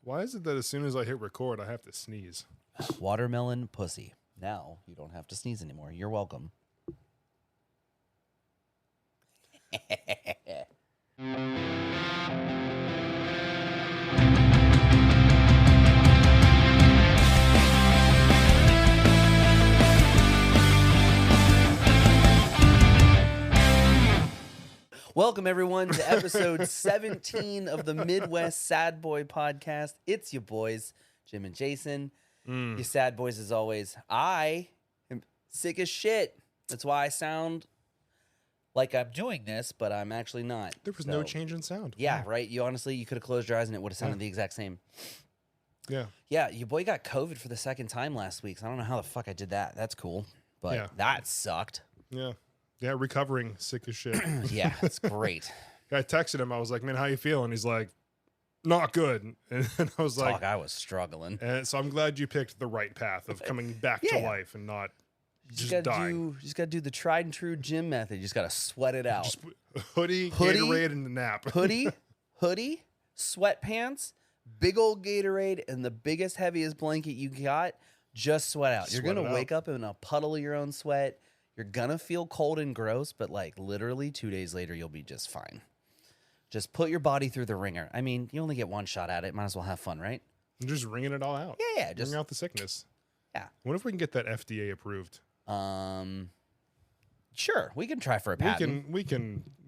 Why is it that as soon as I hit record, I have to sneeze? Watermelon pussy. Now you don't have to sneeze anymore. You're welcome. Welcome, everyone, to episode 17 of the Midwest Sad Boy Podcast. It's your boys, Jim and Jason. You sad boys, as always. I am sick as shit. That's why I sound like I'm doing this, but I'm actually not. There was no change in sound. Yeah, right? You honestly, you could have closed your eyes and it would have sounded the exact same. Yeah. Yeah, your boy got COVID for the second time last week, so I don't know how the fuck I did that. That's cool, but that sucked. Yeah. Yeah, recovering sick as shit. Yeah, it's great. I texted him. I was like, man, how you feeling? He's like, not good. And I was like, I was struggling. And so I'm glad you picked the right path of coming back to life and not just dying. You just got to do the tried and true gym method. You just got to sweat it out. Just hoodie, Gatorade, and a nap. hoodie, sweatpants, big old Gatorade, and the biggest, heaviest blanket you got. Just sweat out. You're going to wake up in a puddle of your own sweat. You're going to feel cold and gross, but like literally 2 days later, you'll be just fine. Just put your body through the ringer. I mean, you only get one shot at it. Might as well have fun, right? I'm just wringing it all out. Yeah. Just wring out the sickness. Yeah. What if we can get that FDA approved? Sure. We can try for a patent.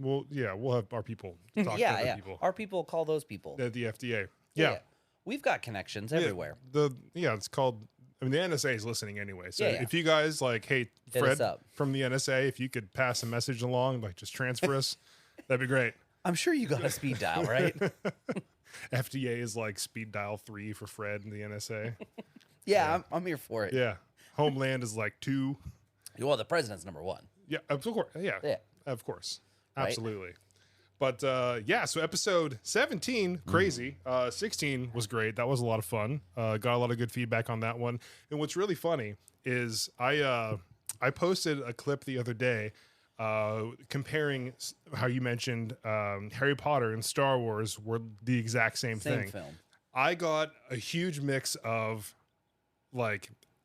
We'll have our people talk to other people. Our people call those people. At the FDA. Yeah. We've got connections everywhere. It's called... I mean, the NSA is listening anyway. So if you guys hey, hit Fred us up. From the NSA, if you could pass a message along, just transfer us, that'd be great. I'm sure you got a speed dial, right? FDA is speed dial 3 for Fred and the NSA. Yeah. I'm here for it. Yeah. Homeland is 2. Well, the president's number 1. Yeah, of course. Yeah. Of course. Absolutely. Right? But so episode 17, crazy. 16 was great. That was a lot of fun. Got a lot of good feedback on that one. And what's really funny is I posted a clip the other day comparing how you mentioned Harry Potter and Star Wars were the exact same thing. Film. I got a huge mix of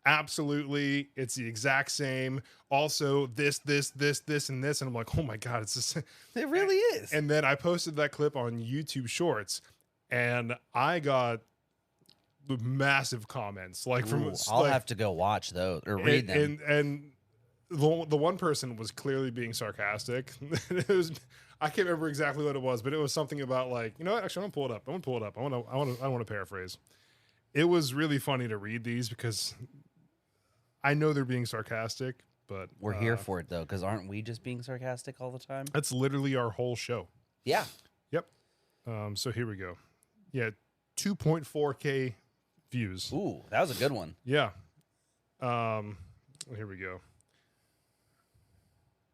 absolutely, it's the exact same. Also, this, and this, and I'm like, oh my god, it's the same. It really is. And then I posted that clip on YouTube Shorts, and I got massive comments from. I'll have to go watch those or read them. And the one person was clearly being sarcastic. It was. I can't remember exactly what it was, but it was something about you know what? Actually, I'm gonna pull it up. I want to paraphrase. It was really funny to read these because I know they're being sarcastic, but we're here for it though, because aren't we just being sarcastic all the time? That's literally our whole show. Yeah. Yep. So here we go. Yeah, 2.4K views. Ooh, that was a good one. Yeah. Here we go.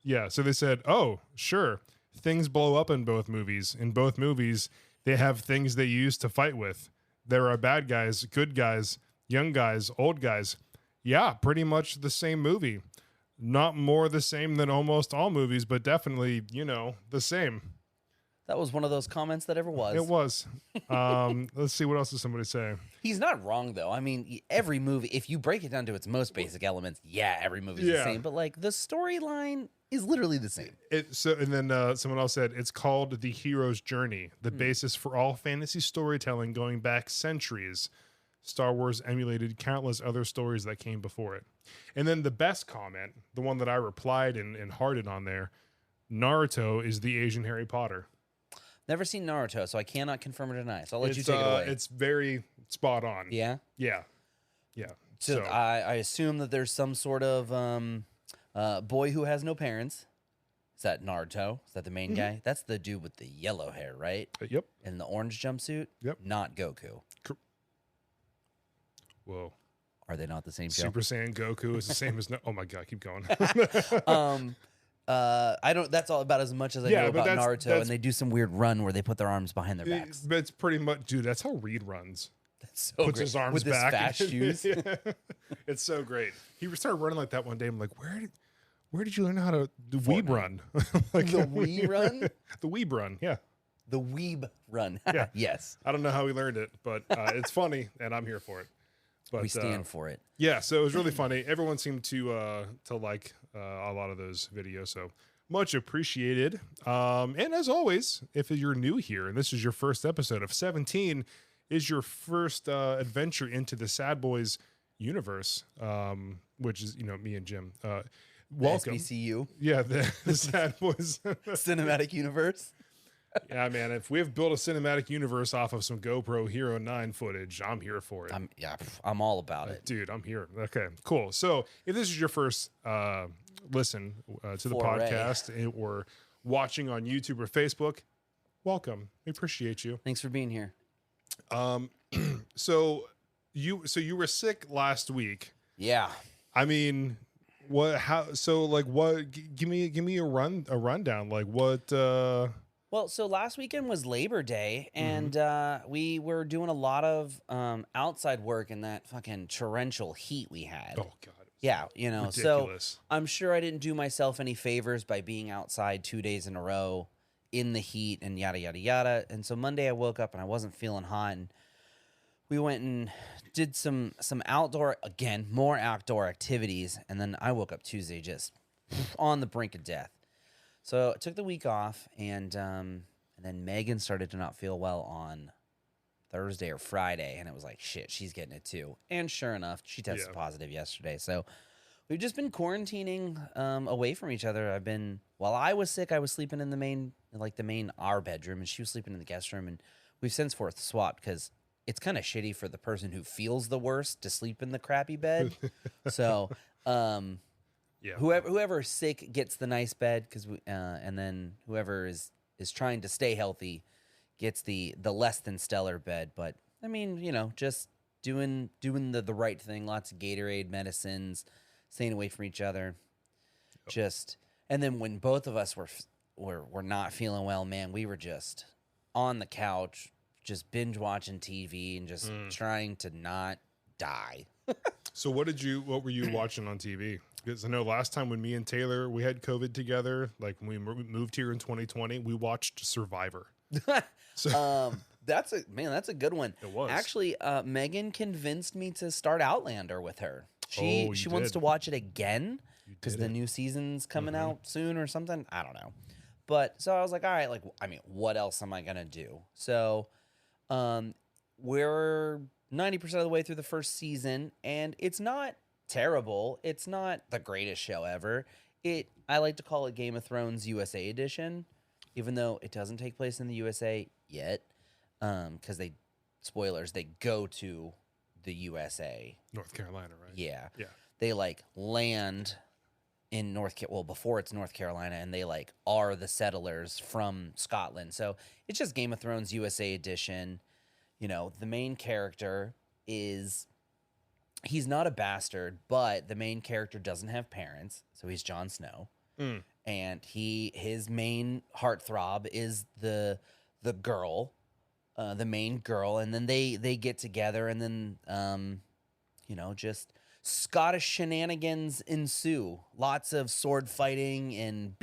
Yeah, so they said, oh, sure, things blow up in both movies. In both movies, they have things they use to fight with. There are bad guys, good guys, young guys, old guys. Yeah, pretty much the same movie. Not more the same than almost all movies, but definitely, the same. That was one of those comments that ever was. It was. Let's see, what else does somebody say? He's not wrong, though. I mean, every movie, if you break it down to its most basic elements, every movie's the same. But, the storyline is literally the same. And then someone else said, it's called The Hero's Journey, the basis for all fantasy storytelling going back centuries. Star Wars emulated countless other stories that came before it. And then the best comment, the one that I replied and hearted on there, Naruto is the Asian Harry Potter. Never seen Naruto, so I cannot confirm or deny. So I'll let you take it away. It's very spot on. Yeah? Yeah. So I assume that there's some sort of boy who has no parents. Is that Naruto? Is that the main guy? That's the dude with the yellow hair, right? Yep. And the orange jumpsuit? Yep. Not Goku. Whoa. Are they not the same show? Super Saiyan Goku is the same as... Oh, my God. Keep going. I don't... That's all about as much as I know about Naruto, and they do some weird run where they put their arms behind their backs. But it's pretty much... Dude, that's how Reed runs. That's so Puts great. his arms with back. With his fast shoes. It's so great. He started running like that one day. I'm like, where did you learn how to do weeb run? The Wii run? The weeb run, yeah. The weeb run. Yeah. Yes. I don't know how we learned it, but it's funny, and I'm here for it. But We stand for it. Yeah, so it was really funny. Everyone seemed to like a lot of those videos, so much appreciated. And as always, if you're new here and this is your first episode of 17, is your first adventure into the Sad Boys universe, which is me and Jim. Welcome. SBCU. Yeah, the Sad Boys Cinematic Universe. Yeah, man. If we've built a cinematic universe off of some GoPro Hero 9 footage, I'm here for it. I'm all about it. Dude, I'm here. Okay, cool. So if this is your first listen to the podcast or watching on YouTube or Facebook, welcome. We appreciate you. Thanks for being here. So you were sick last week. Yeah. I mean, what? How? So like, what? Give me a rundown. Like what? Well, so last weekend was Labor Day, and we were doing a lot of outside work in that fucking torrential heat we had. Oh God. Yeah, Ridiculous. so I'm sure I didn't do myself any favors by being outside 2 days in a row in the heat and yada, yada, yada. And so Monday I woke up and I wasn't feeling hot, and we went and did some more outdoor activities. And then I woke up Tuesday just on the brink of death. So I took the week off, and then Megan started to not feel well on Thursday or Friday, and it was like, shit, she's getting it too. And sure enough, she tested positive yesterday. So we've just been quarantining away from each other. While I was sick, I was sleeping in the main our bedroom, and she was sleeping in the guest room, and we've since swapped because it's kind of shitty for the person who feels the worst to sleep in the crappy bed. So, yeah. Whoever's sick gets the nice bed, and then whoever is trying to stay healthy gets the less than stellar bed. But I mean, just doing the right thing. Lots of Gatorade, medicines, staying away from each other. And then when both of us were not feeling well, man, we were just on the couch, just binge watching TV and just trying to not die. So what were you watching on TV? Because I know last time when me and Taylor, we had COVID together, like when we moved here in 2020, we watched Survivor. So that's a good one. It was. Actually, Megan convinced me to start Outlander with her. She wants to watch it again because the new season's coming out soon or something. I don't know. But so I was like, all right, what else am I going to do? So we're 90% of the way through the first season, and it's not terrible. It's not the greatest show ever. I like to call it Game of Thrones USA edition, even though it doesn't take place in the USA yet, because they go to the USA. North Carolina, right? Yeah. Yeah. They land in before it's North Carolina, and they are the settlers from Scotland. So it's just Game of Thrones USA edition. The main character he's not a bastard, but the main character doesn't have parents, so he's Jon Snow. And his main heartthrob is the girl, the main girl, and then they get together, and then just Scottish shenanigans ensue. Lots of sword fighting and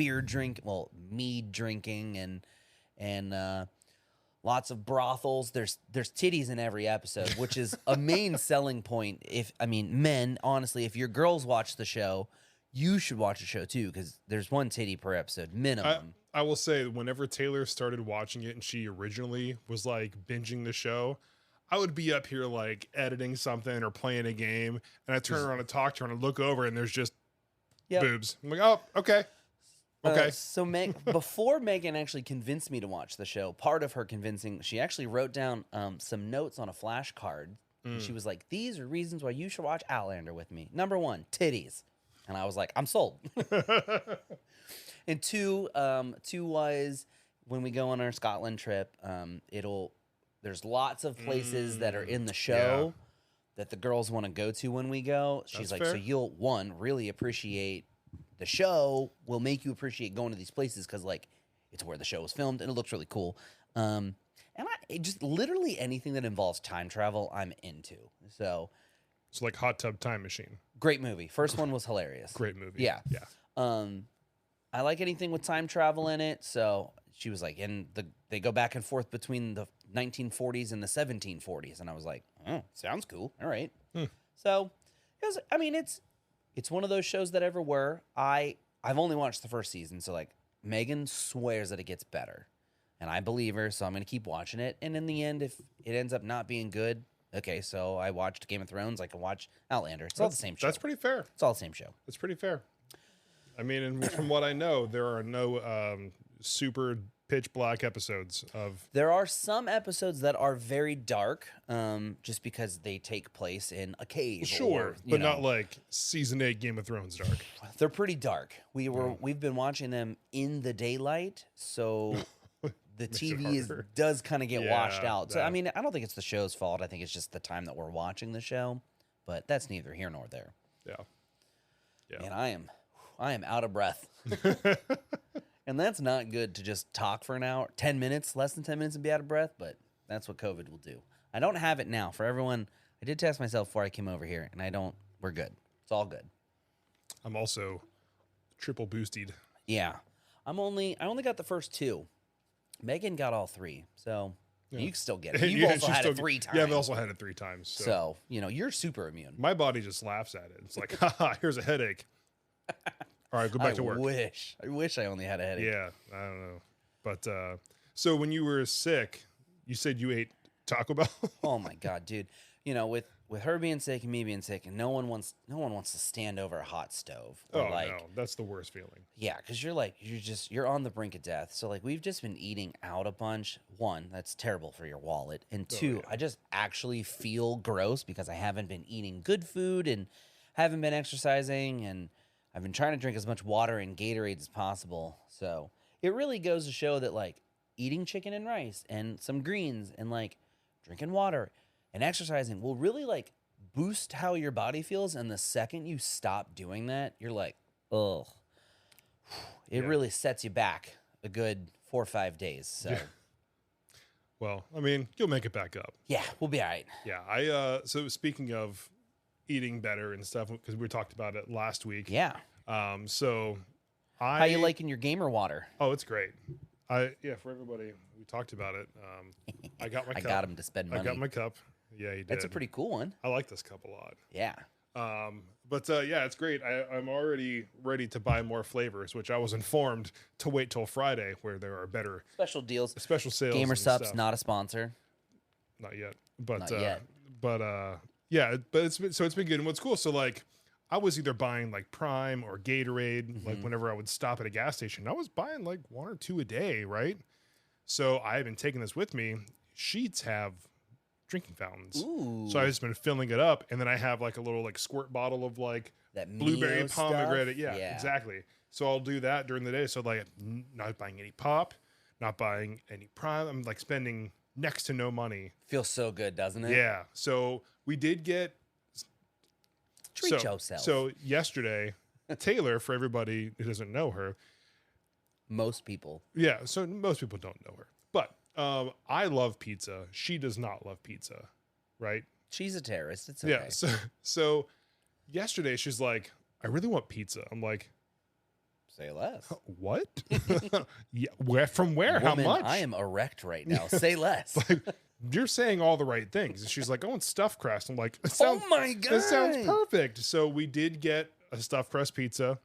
mead drinking and lots of brothels. There's titties in every episode, which is a main selling point. Men, honestly, if your girls watch the show, you should watch the show too, because there's one titty per episode minimum. I will say, whenever Taylor started watching it and she originally was binging the show, I would be up here editing something or playing a game, and I turn around and talk to her and I look over and there's just boobs. I'm like, oh, okay. Okay. So before Megan actually convinced me to watch the show, part of her convincing, she actually wrote down some notes on a flashcard. And she was like, these are reasons why you should watch Outlander with me. Number 1, titties. And I was like, I'm sold. And two was when we go on our Scotland trip, there's lots of places that are in the show that the girls want to go to when we go. She's That's like, fair. so you'll really appreciate the show, will make you appreciate going to these places because it's where the show was filmed and it looks really cool. And just literally anything that involves time travel, I'm into. So it's like Hot Tub Time Machine. great movie. First one was hilarious. Great movie. Yeah. Yeah. I like anything with time travel in it. So she was like, they go back and forth between the 1940s and the 1740s. And I was like, oh, sounds cool. All right. So it's one of those shows that ever were. I've only watched the first season. So like Megan swears that it gets better and I believe her. So I'm going to keep watching it. And in the end, if it ends up not being good, okay, so I watched Game of Thrones. I can watch Outlander. It's all the same show. That's pretty fair. It's all the same show. That's pretty fair. I mean, and from what I know, there are no super pitch black episodes of. There are some episodes that are very dark, just because they take place in a cave. Sure, but not like season 8 Game of Thrones dark. They're pretty dark. We've been watching them in the daylight, so the TV does kind of get washed out. So I mean, I don't think it's the show's fault. I think it's just the time that we're watching the show, but that's neither here nor there. Yeah. And I am out of breath. And that's not good to just talk for an hour, 10 minutes, less than 10 minutes and be out of breath, but that's what COVID will do. I don't have it now. For everyone, I did test myself before I came over here, and we're good. It's all good. I'm also triple boosted. Yeah. I only got the first 2. Megan got all 3, so you can still get it. You've also had it 3 times. Yeah, I've also had it 3 times. So, you're super immune. My body just laughs at it. It's like, haha, here's a headache. All right, go back to work. I wish I only had a headache. Yeah, I don't know. But so when you were sick, you said you ate Taco Bell? Oh my God, dude. With her being sick and me being sick, and no one wants to stand over a hot stove. No, that's the worst feeling. Yeah, because you're on the brink of death. So like we've just been eating out a bunch. 1, that's terrible for your wallet, and 2, I just actually feel gross because I haven't been eating good food and haven't been exercising, and I've been trying to drink as much water and Gatorade as possible. So it really goes to show that like eating chicken and rice and some greens and like drinking water and exercising will really like boost how your body feels. And the second you stop doing that, you're like, ugh. It really sets you back a good 4 or 5 days. So, well, I mean, you'll make it back up. Yeah, we'll be all right. Yeah, so speaking of eating better and stuff, because we talked about it last week. Yeah. So how you liking your gamer water? Oh, it's great. For everybody, we talked about it. I got my cup. I got him to spend money. I got my cup. Yeah, he did. That's a pretty cool one. I like this cup a lot. Yeah. But it's great. I'm already ready to buy more flavors, which I was informed to wait till Friday, where there are better special deals, special sales. Gamer Sup's not a sponsor. Not yet. But not yet. But it's been good. And what's cool, so like I was either buying like Prime or Gatorade, like whenever I would stop at a gas station, I was buying like 1 or 2 a day, right? So I have been taking this with me. Sheets have drinking fountains. Ooh. So I've just been filling it up, and then I have like a little like squirt bottle of like that blueberry stuff? pomegranate. Yeah, exactly. So I'll do that during the day. So like not buying any pop, not buying any Prime. I'm like spending next to no money. Feels so good, doesn't it? Yeah. So we did get treat yourself. So yesterday, Taylor, for everybody who doesn't know her, most people. Yeah. So most people don't know her, but I love pizza. She does not love pizza, right? She's a terrorist. It's okay. Yeah. So yesterday she's like, I really want pizza. I'm like, say less. What? Yeah. Where? From where? Woman, how much? I am erect right now. Say less. Like, you're saying all the right things. And she's like, I want stuffed crust. I'm like, oh my God. That sounds perfect. So we did get a stuffed crust pizza,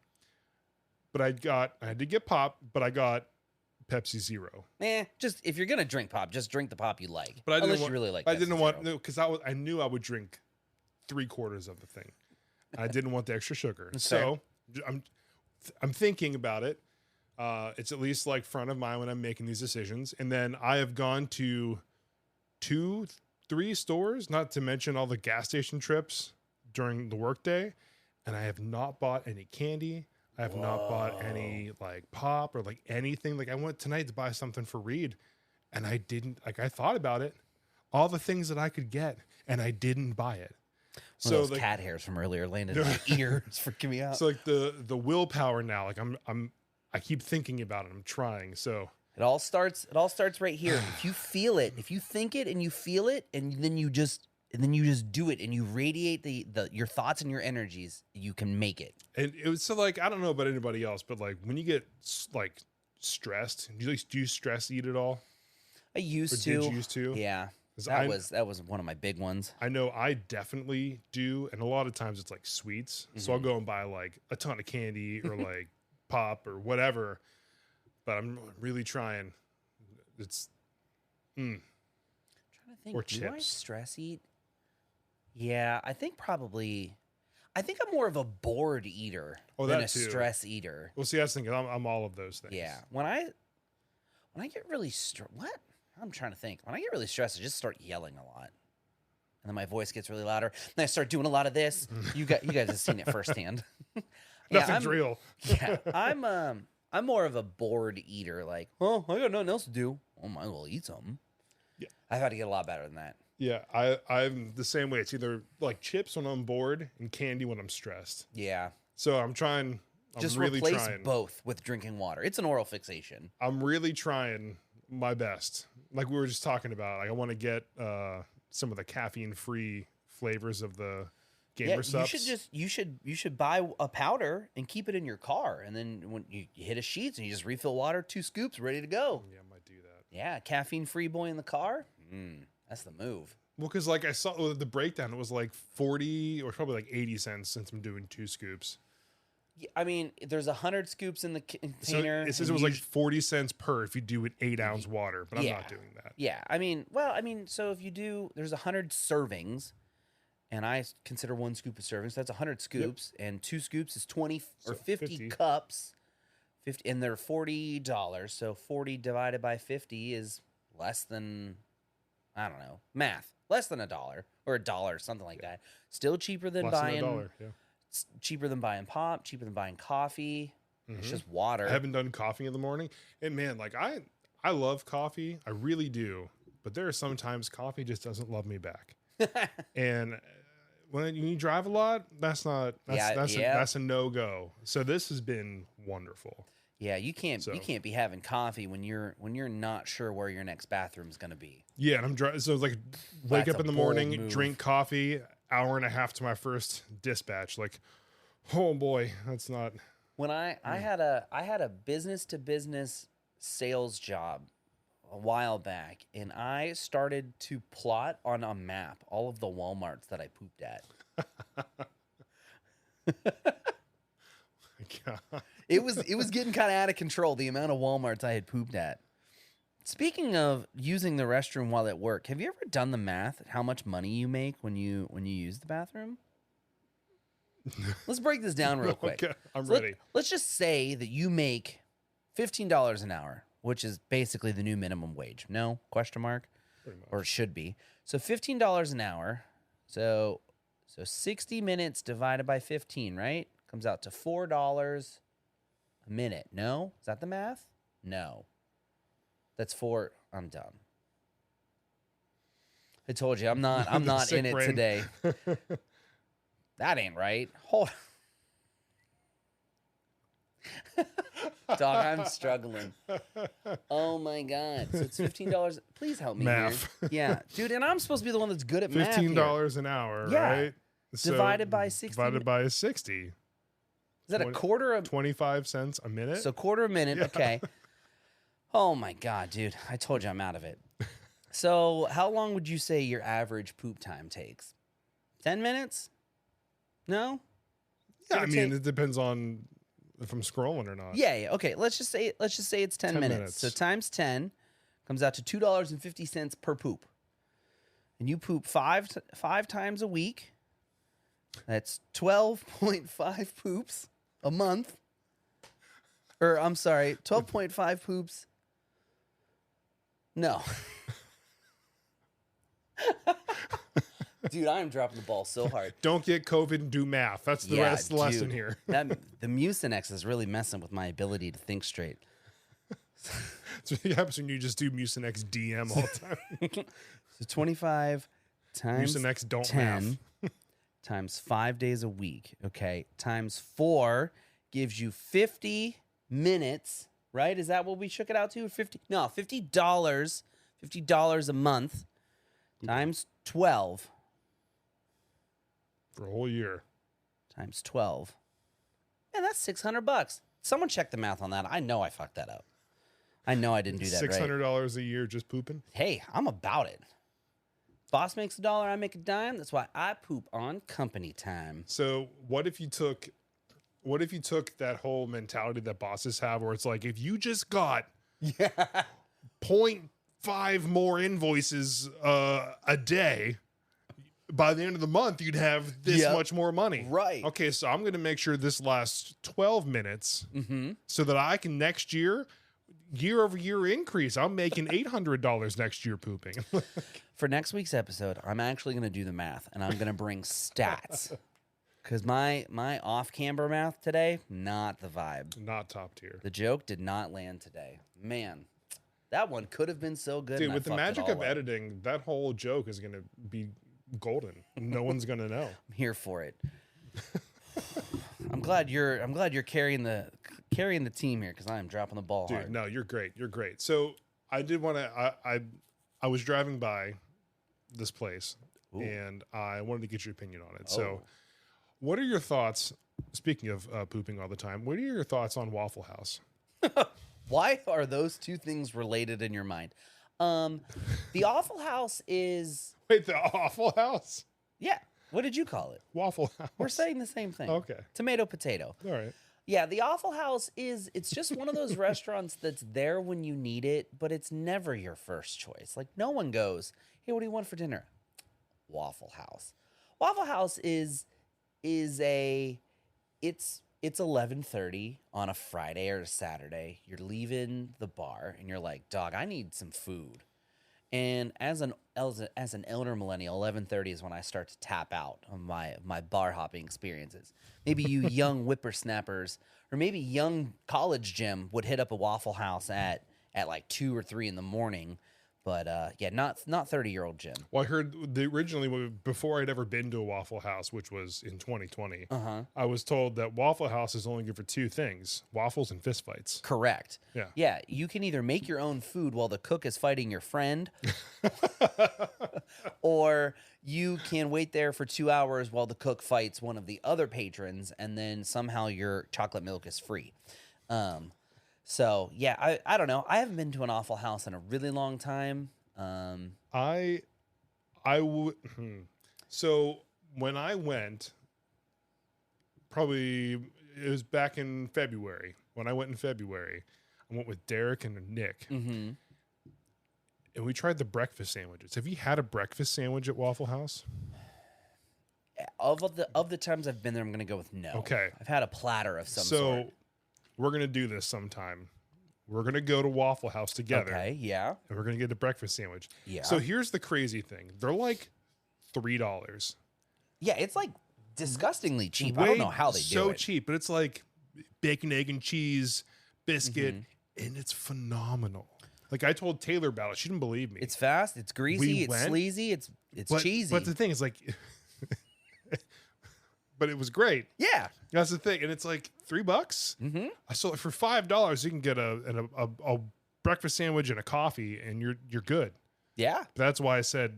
but I had to get pop, but I got Pepsi Zero. Just if you're gonna drink pop, just drink the pop you like. But I didn't Unless you really like. I Pepsi didn't want Zero. because I knew I would drink 3/4 of the thing. I didn't want the extra sugar. That's so I'm thinking about it. It's at least like front of mind when I'm making these decisions. And then I have gone to 2-3 stores, not to mention all the gas station trips during the workday, and I have not bought any candy. I have not bought any like pop or like anything. Like I went tonight to buy something for Reed, and I didn't. Like I thought about it, all the things that I could get, and I didn't buy it. One of those cat hairs from earlier landed in my ear. It's freaking me out. So like the willpower now, like I keep thinking about it. I'm trying. So it all starts right here. If you feel it, if you think it and you feel it, and then you just do it and you radiate your thoughts and your energies, you can make it. And it was so like, I don't know about anybody else, but like when you get like stressed. Do you stress eat at all? I used Or to. Did you used to? Yeah. That was one of my big ones. I know I definitely do, and a lot of times it's like sweets. So I'll go and buy like a ton of candy or like pop or whatever. But I'm really trying. It's I'm trying to think. Or Do I chips. stress eat? Yeah, I think I'm more of a bored eater than that a too. stress eater. Well, see, I was thinking I'm all of those things. Yeah. When I get really what? I'm trying to think. When I get really stressed, I just start yelling a lot. And then my voice gets really louder. And I start doing a lot of this. You guys have seen it firsthand. Nothing's real. Yeah. I'm more of a bored eater. Like, oh, I got nothing else to do. Oh, might as well eat something. Yeah. I've had to get a lot better than that. Yeah, I'm the same way. It's either like chips when I'm bored and candy when I'm stressed. Yeah. So I'm trying. Just really replace trying. both with drinking water. It's an oral fixation. I'm really trying my best. Like we were just talking about. Like I want to get some of the caffeine-free flavors of the Gamer Subs. You should buy a powder and keep it in your car, and then when you hit a Sheetz and you just refill water, 2 scoops, ready to go. Yeah, I might do that. Yeah, caffeine-free boy in the car. That's the move. Well, because like I saw the breakdown, it was like 40 or probably like 80 cents since I'm doing 2 scoops. I mean, there's 100 scoops in the container. So it says it was like 40 cents per if you do an 8-ounce water, but I'm not doing that. Yeah, so if you do, there's 100 servings, and I consider 1 scoop a serving, so that's 100 scoops, and 2 scoops is 20 or 50 cups. 50, and they're $40. So 40 divided by 50 is less than, I don't know, math. Less than $1 or $1, something like that. Still cheaper than buying $1, yeah. Cheaper than buying pop, cheaper than buying coffee. It's just water. I haven't done coffee in the morning. And man, like I love coffee. I really do. But there are sometimes coffee just doesn't love me back. And when you drive a lot, that's a no-go. So this has been wonderful. Yeah, you can't be having coffee when you're not sure where your next bathroom is going to be. Yeah, and I'm driving. So like wake up in the morning, drink coffee, hour and a half to my first dispatch. Like, oh boy, that's not. When I had a business to business sales job a while back, and I started to plot on a map all of the Walmarts that I pooped at. God. It was getting kind of out of control, the amount of Walmarts I had pooped at. Speaking of using the restroom while at work, have you ever done the math at how much money you make when you use the bathroom? Let's break this down real quick. Okay, I'm ready. Let's just say that you make $15 an hour, which is basically the new minimum wage. No? Question mark? Pretty much. Or it should be. So $15 an hour. So 60 minutes divided by 15, right? Comes out to $4 a minute. No? Is that the math? No. That's 4. I'm done. I told you I'm not in it today. That ain't right. Hold on. Dog, I'm struggling. Oh my God. So it's $15. Please help me Math. here. Yeah. Dude, and I'm supposed to be the one that's good at math. $15 an hour, Yeah. right? So Divided by 60. Divided by 60. Is that a quarter of 25 cents a minute? So quarter a minute, okay. Oh my God, dude. I told you I'm out of it. So how long would you say your average poop time takes? 10 minutes? No? Yeah, I mean, it depends on if I'm scrolling or not. Yeah. Okay. Let's just say it's 10 minutes. So times 10 comes out to $2.50 per poop. And you poop five times a week. That's 12.5 poops a month. Or I'm sorry, 12.5 poops. No. Dude, I'm dropping the ball so hard. Don't get COVID and do math. That's the lesson here. The Mucinex is really messing with my ability to think straight. That's what happens when you just do Mucinex DM all the time. So 25 times Mucinex don't 10 math. times 5 days a week. Okay. Times 4 gives you 50 minutes, right? Is that what we shook it out to? $50 a month times 12. For a whole year. Times 12. And that's $600. Someone check the math on that. I know I fucked that up. I know I didn't do that right. $600 a year just pooping. Hey, I'm about it. Boss makes $1, I make a dime. That's why I poop on company time. So what if you took that whole mentality that bosses have, where it's like, if you just got 0.5 more invoices a day, by the end of the month, you'd have this much more money. Right. Okay, so I'm going to make sure this lasts 12 minutes so that I can next year over year increase. I'm making $800 next year pooping. For next week's episode, I'm actually going to do the math, and I'm going to bring stats. Because my off-camber math today, not the vibe. Not top tier. The joke did not land today. Man, that one could have been so good. Dude, with the magic of editing, that whole joke is going to be golden. No one's going to know. I'm here for it. I'm glad you're carrying the team here, because I am dropping the ball hard. No, you're great. You're great. So I did want to. I was driving by this place, and I wanted to get your opinion on it. So, what are your thoughts? Speaking of pooping all the time, what are your thoughts on Waffle House? Why are those two things related in your mind? The Awful House is. Wait, the Awful House? Yeah. What did you call it? Waffle House. We're saying the same thing. Okay. Tomato, potato. All right. Yeah, the Awful House it's just one of those restaurants that's there when you need it, but it's never your first choice. Like, no one goes, hey, what do you want for dinner? Waffle House. Waffle House it's 11:30 on a Friday or a Saturday. You're leaving the bar and you're like, dog, I need some food. And as an elder millennial, 11:30 is when I start to tap out on my bar hopping experiences. Maybe you young whippersnappers, or maybe young college Jim would hit up a Waffle House at like 2 or 3 in the morning. But not 30-year-old Jim. Well, I heard originally, before I'd ever been to a Waffle House, which was in 2020, I was told that Waffle House is only good for 2 things: waffles and fistfights. Correct. Yeah. Yeah, you can either make your own food while the cook is fighting your friend, or you can wait there for 2 hours while the cook fights one of the other patrons, and then somehow your chocolate milk is free. So, yeah, I don't know. I haven't been to an Awful House in a really long time. So when I went, probably it was back in February. When I went in February, I went with Derek and Nick. Mm-hmm. And we tried the breakfast sandwiches. Have you had a breakfast sandwich at Waffle House? Of the times I've been there, I'm going to go with no. Okay. I've had a platter of some sort. So we're going to do this sometime. We're going to go to Waffle House together. Okay, yeah. And we're going to get the breakfast sandwich. Yeah. So here's the crazy thing. They're like $3. Yeah, it's like disgustingly cheap. I don't know how they do it. So cheap, but it's like bacon, egg, and cheese, biscuit, and it's phenomenal. Like, I told Taylor about it. She didn't believe me. It's fast. It's greasy. It's sleazy. It's cheesy. But the thing is, like... But it was great. Yeah, that's the thing, and it's like $3. Mm-hmm. I saw it for $5. You can get a breakfast sandwich and a coffee, and you're good. Yeah, that's why I said,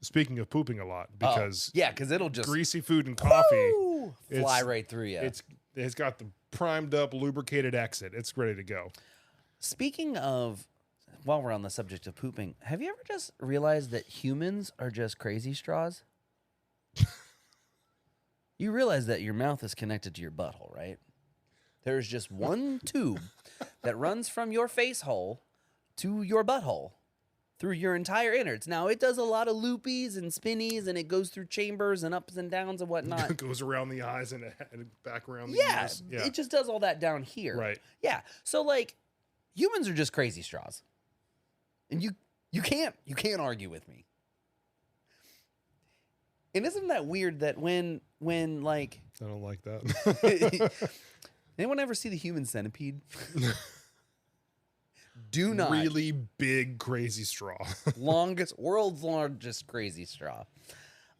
speaking of pooping a lot, because because it'll just greasy food and coffee fly right through you. It's got the primed up, lubricated exit. It's ready to go. Speaking of, while we're on the subject of pooping, have you ever just realized that humans are just crazy straws? You realize that your mouth is connected to your butthole, right? There's just one tube that runs from your face hole to your butthole through your entire innards. Now, it does a lot of loopies and spinnies, and it goes through chambers and ups and downs and whatnot. It goes around the eyes and back around the ears. Yeah, it just does all that down here. Right. Yeah, so, like, humans are just crazy straws. And you can't argue with me. And isn't that weird that when like... I don't like that. Anyone ever see the Human Centipede? Do not. Really big, crazy straw. World's largest crazy straw.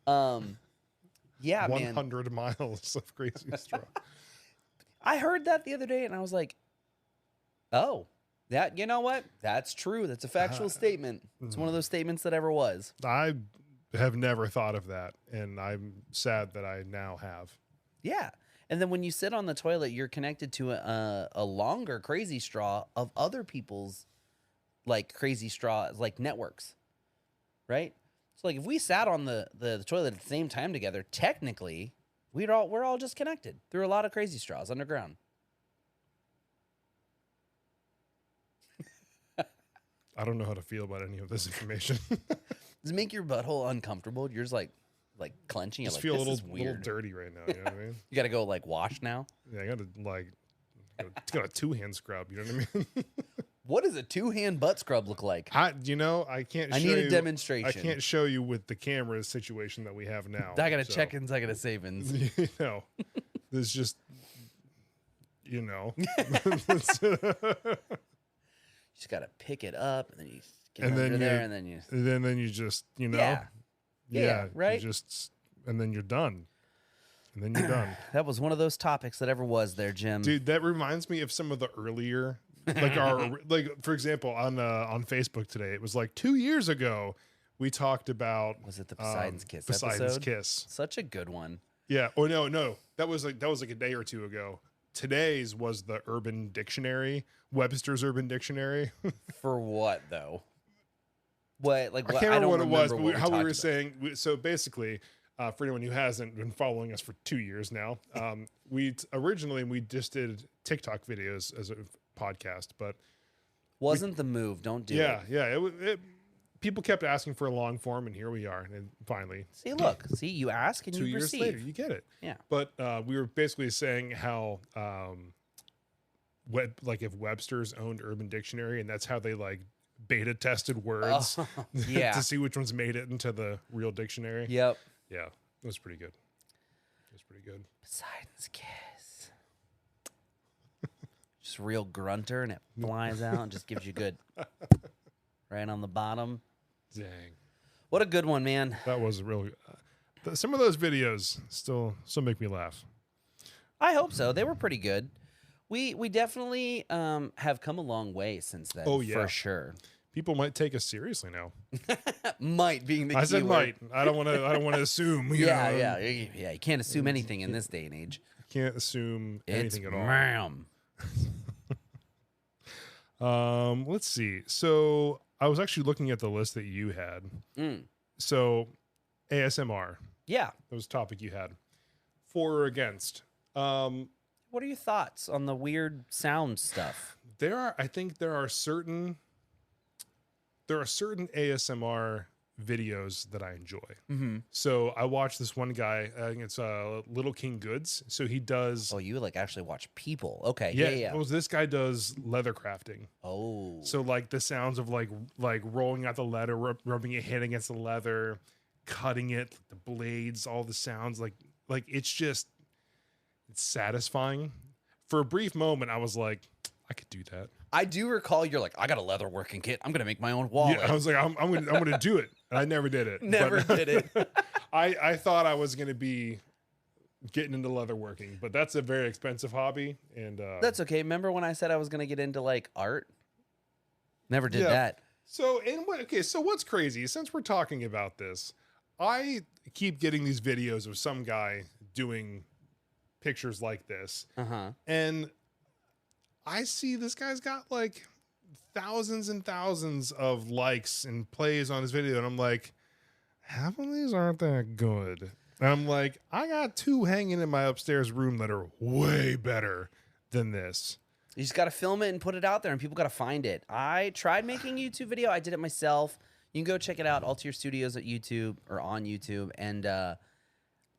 Yeah, 100 miles of crazy straw. I heard that the other day, and I was like, oh, that, you know what? That's true. That's a factual statement. It's one of those statements that ever was. I have never thought of that, and I'm sad that I now have. Yeah. And then when you sit on the toilet, you're connected to a longer crazy straw of other people's like crazy straws, like networks, right? So like if we sat on the toilet at the same time together, technically we're all just connected through a lot of crazy straws underground. I don't know how to feel about any of this information. Does it make your butthole uncomfortable? You're just like clenching. Just you're feel like, a little dirty right now. You know what I mean? You got to go like wash now. Yeah, I got to like got a 2-hand scrub. You know what I mean? What does a 2-hand butt scrub look like? I can't. I need a demonstration. I can't show you with the camera situation that we have now. I got a check-ins. I got a savings. You know, there's just, you know. You just got to pick it up, and then you get under there, and then you just, you know. Yeah, right. And then you're done. And then you're done. That was one of those topics that ever was there, Jim. Dude, that reminds me of some of the earlier, for example, on Facebook today, it was like 2 years ago we talked about. Was it the Poseidon's Kiss Poseidon's episode? Kiss. Such a good one. Yeah. Oh no, that was like a day or two ago. Today's was the Urban Dictionary, Webster's Urban Dictionary. For what though? What like? I can't remember what it was, but how we were about. saying. So basically, for anyone who hasn't been following us for 2 years now, we just did TikTok videos as a podcast, but wasn't the move. Don't do it. Yeah. People kept asking for a long form, and here we are. And finally, see, you ask and 2 you years receive. later, you get it. Yeah. But we were basically saying how, if Webster's owned Urban Dictionary, and that's how they like beta tested words to see which ones made it into the real dictionary. Yep. Yeah, it was pretty good. Poseidon's Kiss. Just real grunter, and it flies out and just gives you good right on the bottom. Dang. What a good one, man. That was real. Some of those videos still make me laugh. I hope so. They were pretty good. We definitely have come a long way since then. Oh yeah, for sure. People might take us seriously now. Might being the key I said word. might. I don't want to assume. Yeah. You can't assume anything in this day and age. Can't assume anything at all. Ma'am. Let's see. So I was actually looking at the list that you had. So ASMR. Yeah. That was a topic you had. For or against. What are your thoughts on the weird sound stuff? I think there are certain ASMR videos that I enjoy. Mm-hmm. So I watched this one guy. I think it's Little King Goods. So he does. Oh, you like actually watch people? Okay. Yeah. Well, this guy does leather crafting. Oh. So like the sounds of like rolling out the leather, rubbing your hand against the leather, cutting it, the blades, all the sounds like it's satisfying. For a brief moment, I was like, I could do that. I do recall you're like, I got a leather working kit. I'm gonna make my own wallet. Yeah, I was like, I'm gonna do it. And I never did it. Did it. I thought I was gonna be getting into leather working, but that's a very expensive hobby, and that's okay. Remember when I said I was gonna get into like art? Never did that. So so what's crazy? Since we're talking about this, I keep getting these videos of some guy doing pictures like this, and I see this guy's got like thousands and thousands of likes and plays on his video, and I'm like, half of these aren't that good. And I'm like, I got 2 hanging in my upstairs room that are way better than this. You just got to film it and put it out there, and people got to find it. I tried making a YouTube video. I did it myself. You can go check it out, Altier Studios at YouTube or on YouTube. And I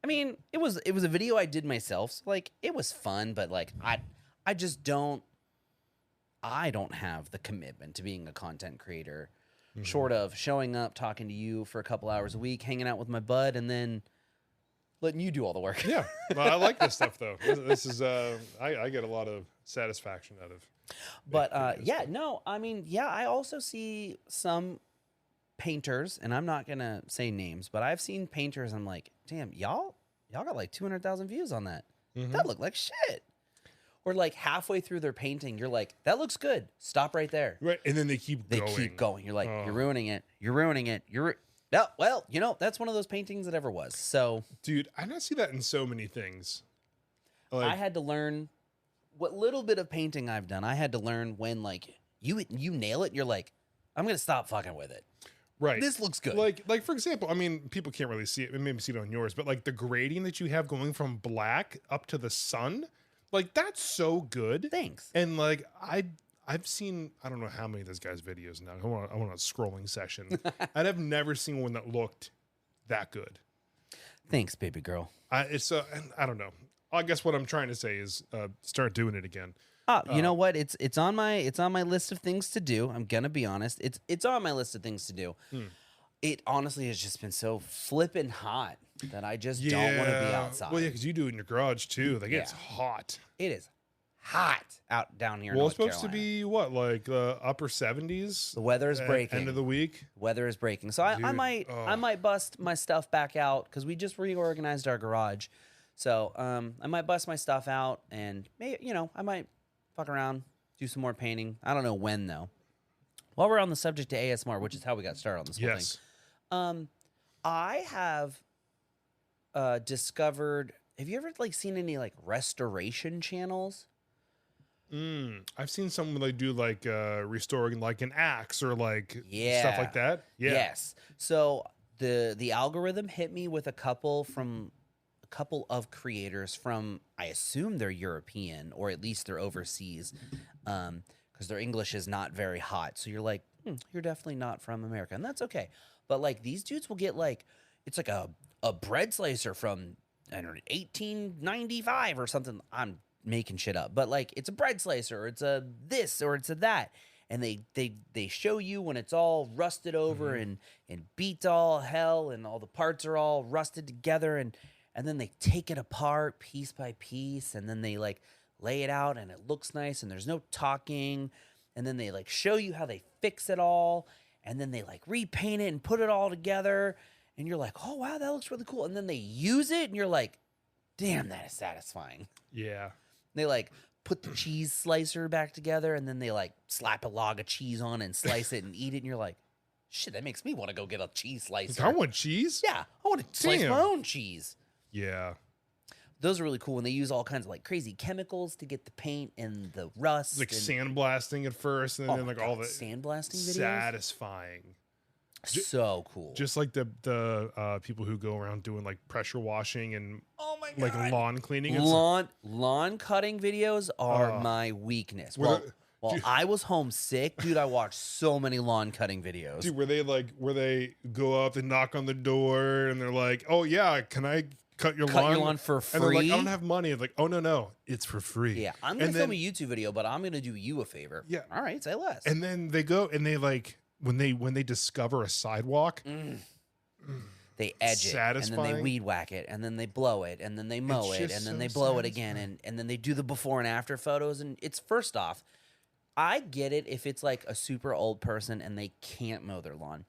mean, it was a video I did myself. So like, it was fun, but like, I just don't. I don't have the commitment to being a content creator, short of showing up, talking to you for a couple hours a week, hanging out with my bud, and then letting you do all the work. Yeah, well, I like this stuff though. This is I get a lot of satisfaction out of. But I also see some painters, and I'm not gonna say names, but I've seen painters. I'm like, damn, y'all got like 200,000 views on that. That looked like shit. Or like halfway through their painting, you're like, that looks good. Stop right there. Right, and then they keep going. You're like, you're ruining it. Yeah, well, that's one of those paintings that ever was. So, dude, I don't see that in so many things. Like, I had to learn what little bit of painting I've done. I had to learn when like you nail it. And you're like, I'm gonna stop fucking with it. Right. This looks good. Like for example, I mean, people can't really see it. Maybe see it on yours, but like the grading that you have going from black up to the sun, like that's so good. Thanks. And like I've seen, I don't know how many of this guy's videos now. I want a scrolling session. And I've never seen one that looked that good. Thanks, baby girl. And I don't know. I guess what I'm trying to say is start doing it again. You know what? It's on my list of things to do. I'm gonna be honest. It's on my list of things to do. It honestly has just been so flippin' hot that I just don't want to be outside. Well, yeah, because you do it in your garage too. Like it's hot. It is hot out down here. Well, in it's supposed Carolina. to be what, like upper 70s. The weather is breaking. End of the week. Weather is breaking. So I might bust my stuff back out because we just reorganized our garage. So I might bust my stuff out and maybe I might fuck around, do some more painting. I don't know when though. While we're on the subject of ASMR, which is how we got started on this whole thing. I have discovered. Have you ever seen any restoration channels? I've seen someone do restoring like an axe or stuff like that. Yeah. Yes. So the algorithm hit me with a couple of creators from, I assume they're European or at least they're overseas, because their English is not very hot. So you're like, you're definitely not from America, and that's okay. But these dudes will get it's like a bread slicer from, I don't know, 1895 or something. I'm making shit up, but it's a bread slicer, or it's a this, or it's a that, and they show you when it's all rusted over and beat to all hell, and all the parts are all rusted together, and then they take it apart piece by piece, and then they lay it out, and it looks nice, and there's no talking, and then they show you how they fix it all, and then they repaint it and put it all together, and you're like, oh wow, that looks really cool, and then they use it, and you're like, damn, that is satisfying. Yeah. They put the cheese slicer back together, and then they slap a log of cheese on and slice it and eat it, and you're like, shit, that makes me want to go get a cheese slicer. I want cheese? Yeah, I want to slice my own cheese. Yeah. Those are really cool, and they use all kinds of crazy chemicals to get the paint and the rust. Sandblasting at first, and then all the sandblasting videos. Satisfying. So cool. Just like the people who go around doing pressure washing and lawn cleaning. Lawn cutting videos are my weakness. Well, I was homesick, dude, I watched so many lawn cutting videos. Dude, where they go up and knock on the door and they're like, "Oh yeah, can I cut your lawn for free?" And they're like, "I don't have money." It's like, "Oh no, it's for free." Yeah, I'm gonna film a YouTube video, but I'm gonna do you a favor. Yeah. All right, say less. And then they go and they when they discover a sidewalk. They edge it, and then they weed whack it, and then they blow it, and then they mow it, and then they blow it again, and then they do the before and after photos. And it's, first off, I get it if it's a super old person and they can't mow their lawn.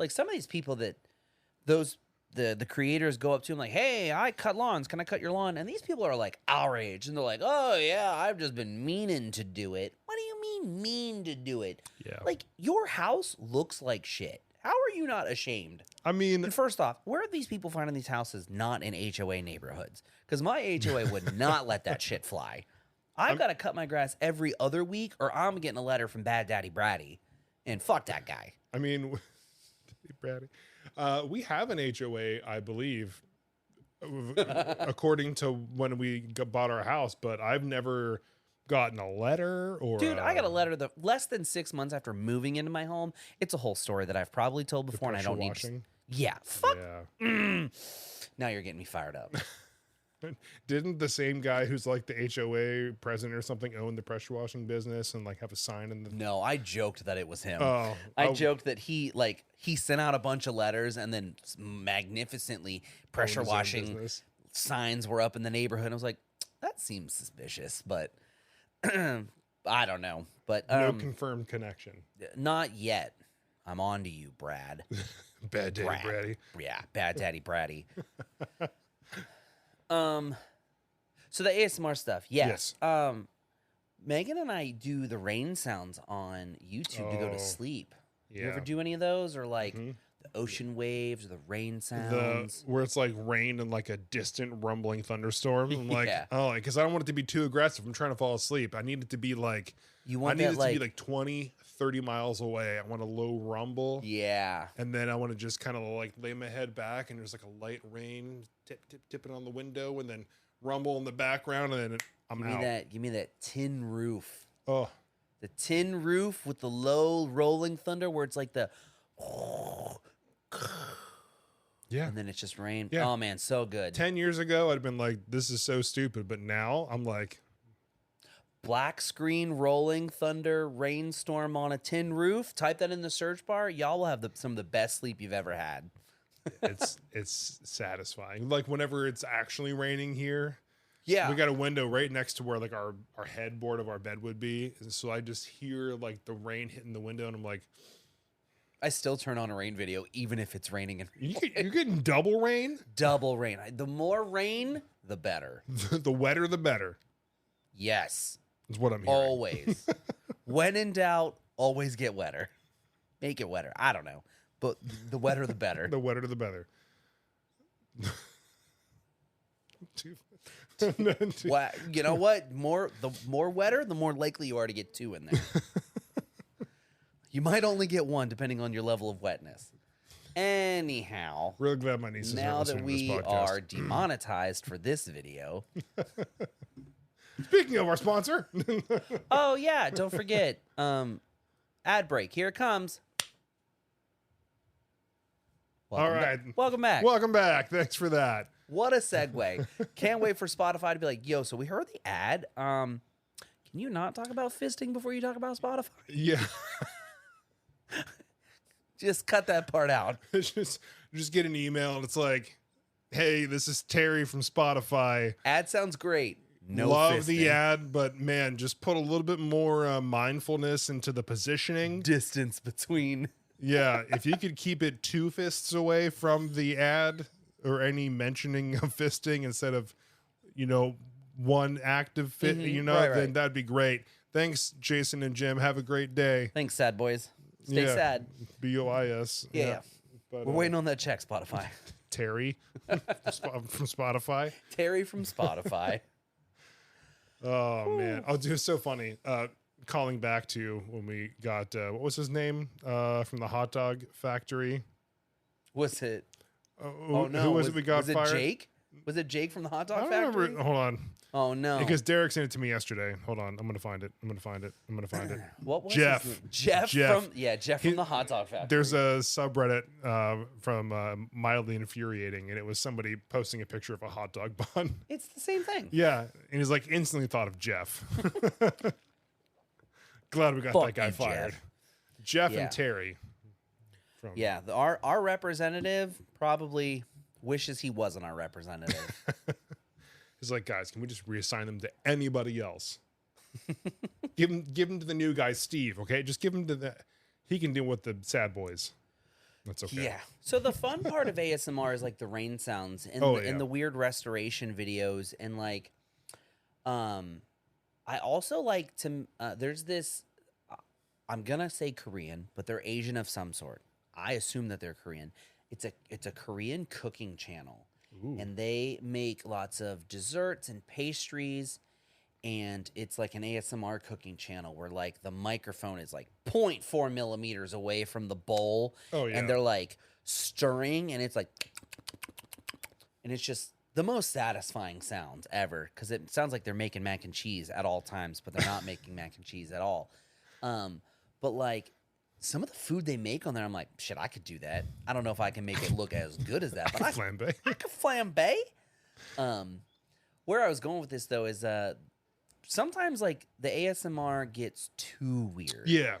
Some of these people that the creators go up to them hey, I cut lawns, can I cut your lawn? And these people are our age, and they're like, oh yeah, I've just been meaning to do it. What do you mean to do it? Yeah. Your house looks like shit. How are you not ashamed? I mean, and first off, where are these people finding these houses not in HOA neighborhoods? Because my HOA would not let that shit fly. I've got to cut my grass every other week, or I'm getting a letter from Bad Daddy Bratty, and fuck that guy. I mean, Bratty, we have an HOA, I believe, according to when we bought our house, but I've never gotten a letter or. Dude, I got a letter less than 6 months after moving into my home. It's a whole story that I've probably told before, and I don't need to. Yeah, fuck. Yeah. Now you're getting me fired up. Didn't the same guy who's the HOA president or something own the pressure washing business and have a sign in the? No, I joked that it was him. Oh, I joked that he sent out a bunch of letters, and then magnificently pressure washing signs were up in the neighborhood. I was like, that seems suspicious, but I don't know. But no confirmed connection. Not yet. I'm on to you, Brad. Bad Daddy Bratty. Yeah, Bad Daddy Bratty. So the ASMR stuff, yes. Megan and I do the rain sounds on YouTube to go to sleep. Yeah. You ever do any of those, or the ocean waves, or the rain sounds. Where it's like rain and like a distant rumbling thunderstorm. I'm like, Yeah. oh, because I don't want it to be too aggressive. I'm trying to fall asleep. I need it to be like, I need it to be like 20, 30 miles away. I want a low rumble. Yeah. And then I want to just kind of like lay my head back and there's like a light rain tipping on the window and then rumble in the background and then I'm out. Give me that tin roof. Oh. The tin roof with the low rolling thunder where it's like the yeah. And then it's just rain. Yeah. Oh man, so good. 10 years ago I'd have been like, this is so stupid, but now I'm like, black screen rolling thunder rainstorm on a tin roof. Type that in the search bar. Y'all will have some of the best sleep you've ever had. it's satisfying. Like whenever it's actually raining here. Yeah. We got a window right next to where like our headboard of our bed would be. And so I just hear like the rain hitting the window and I'm like, I still turn on a rain video even if it's raining. You're getting double rain? Double rain. The more rain, the better. The wetter, the better. Yes. Is what I'm hearing. Always. When in doubt, always get wetter. Make it wetter. I don't know. But the wetter, the better. The wetter, the better. Well, you know what? The more wetter, the more likely you are to get 2 in there. You might only get 1 depending on your level of wetness. Anyhow, really glad my niece is now that we podcast. are demonetized for this video. Speaking of our sponsor. Oh yeah, don't forget. Ad break. Here it comes. All right. Welcome back. Welcome back. Thanks for that. What a segue. Can't wait for Spotify to be like, yo, so we heard the ad. Can you not talk about fisting before you talk about Spotify? Yeah. Just cut that part out. just get an email and it's like, hey, this is Terry from Spotify. Ad sounds great. No Love fisting. the ad, but man, just put a little bit more mindfulness into the positioning. Distance between. Yeah. If you could keep it 2 fists away from the ad or any mentioning of fisting instead of, 1 active fit, right. then that'd be great. Thanks, Jason and Jim. Have a great day. Thanks, sad boys. Stay sad. BOIS. Yeah. But, we're waiting on that check, Spotify. Terry from Spotify. Terry from Spotify. Oh, man. Oh, dude, it's so funny. Calling back to when we got, what was his name from the hot dog factory? Was it? Oh, no. Who was it we got fired? Was it Jake? Was it Jake from the hot dog factory? Remember. Hold on. Oh, no. Because Derek sent it to me yesterday. Hold on. I'm going to find it. What was Jeff. his name? Jeff from the hot dog factory. There's a subreddit from Mildly Infuriating, and it was somebody posting a picture of a hot dog bun. It's the same thing. Yeah. And he's like, instantly thought of Jeff. Glad we got that guy fired. Jeff and Terry. Our representative probably wishes he wasn't our representative. He's like, guys, can we just reassign them to anybody else? give him to the new guy, Steve. Okay, just give him to the. He can deal with the sad boys. That's okay. Yeah. So the fun part of ASMR is like the rain sounds and and the weird restoration videos and like, I also like to. There's this. I'm gonna say Korean, but they're Asian of some sort. I assume that they're Korean. It's a Korean cooking channel. Ooh. And they make lots of desserts and pastries, and it's like an ASMR cooking channel where like the microphone is like 0.4 millimeters away from the bowl. Oh, yeah. And they're like stirring, and it's like, and it's just the most satisfying sound ever because it sounds like they're making mac and cheese at all times, but they're not making mac and cheese at all. But like some of the food they make on there, I'm like, shit, I could do that. I don't know if I can make it look as good as that, but I could flambe. Where I was going with this though is sometimes like the ASMR gets too weird. Yeah.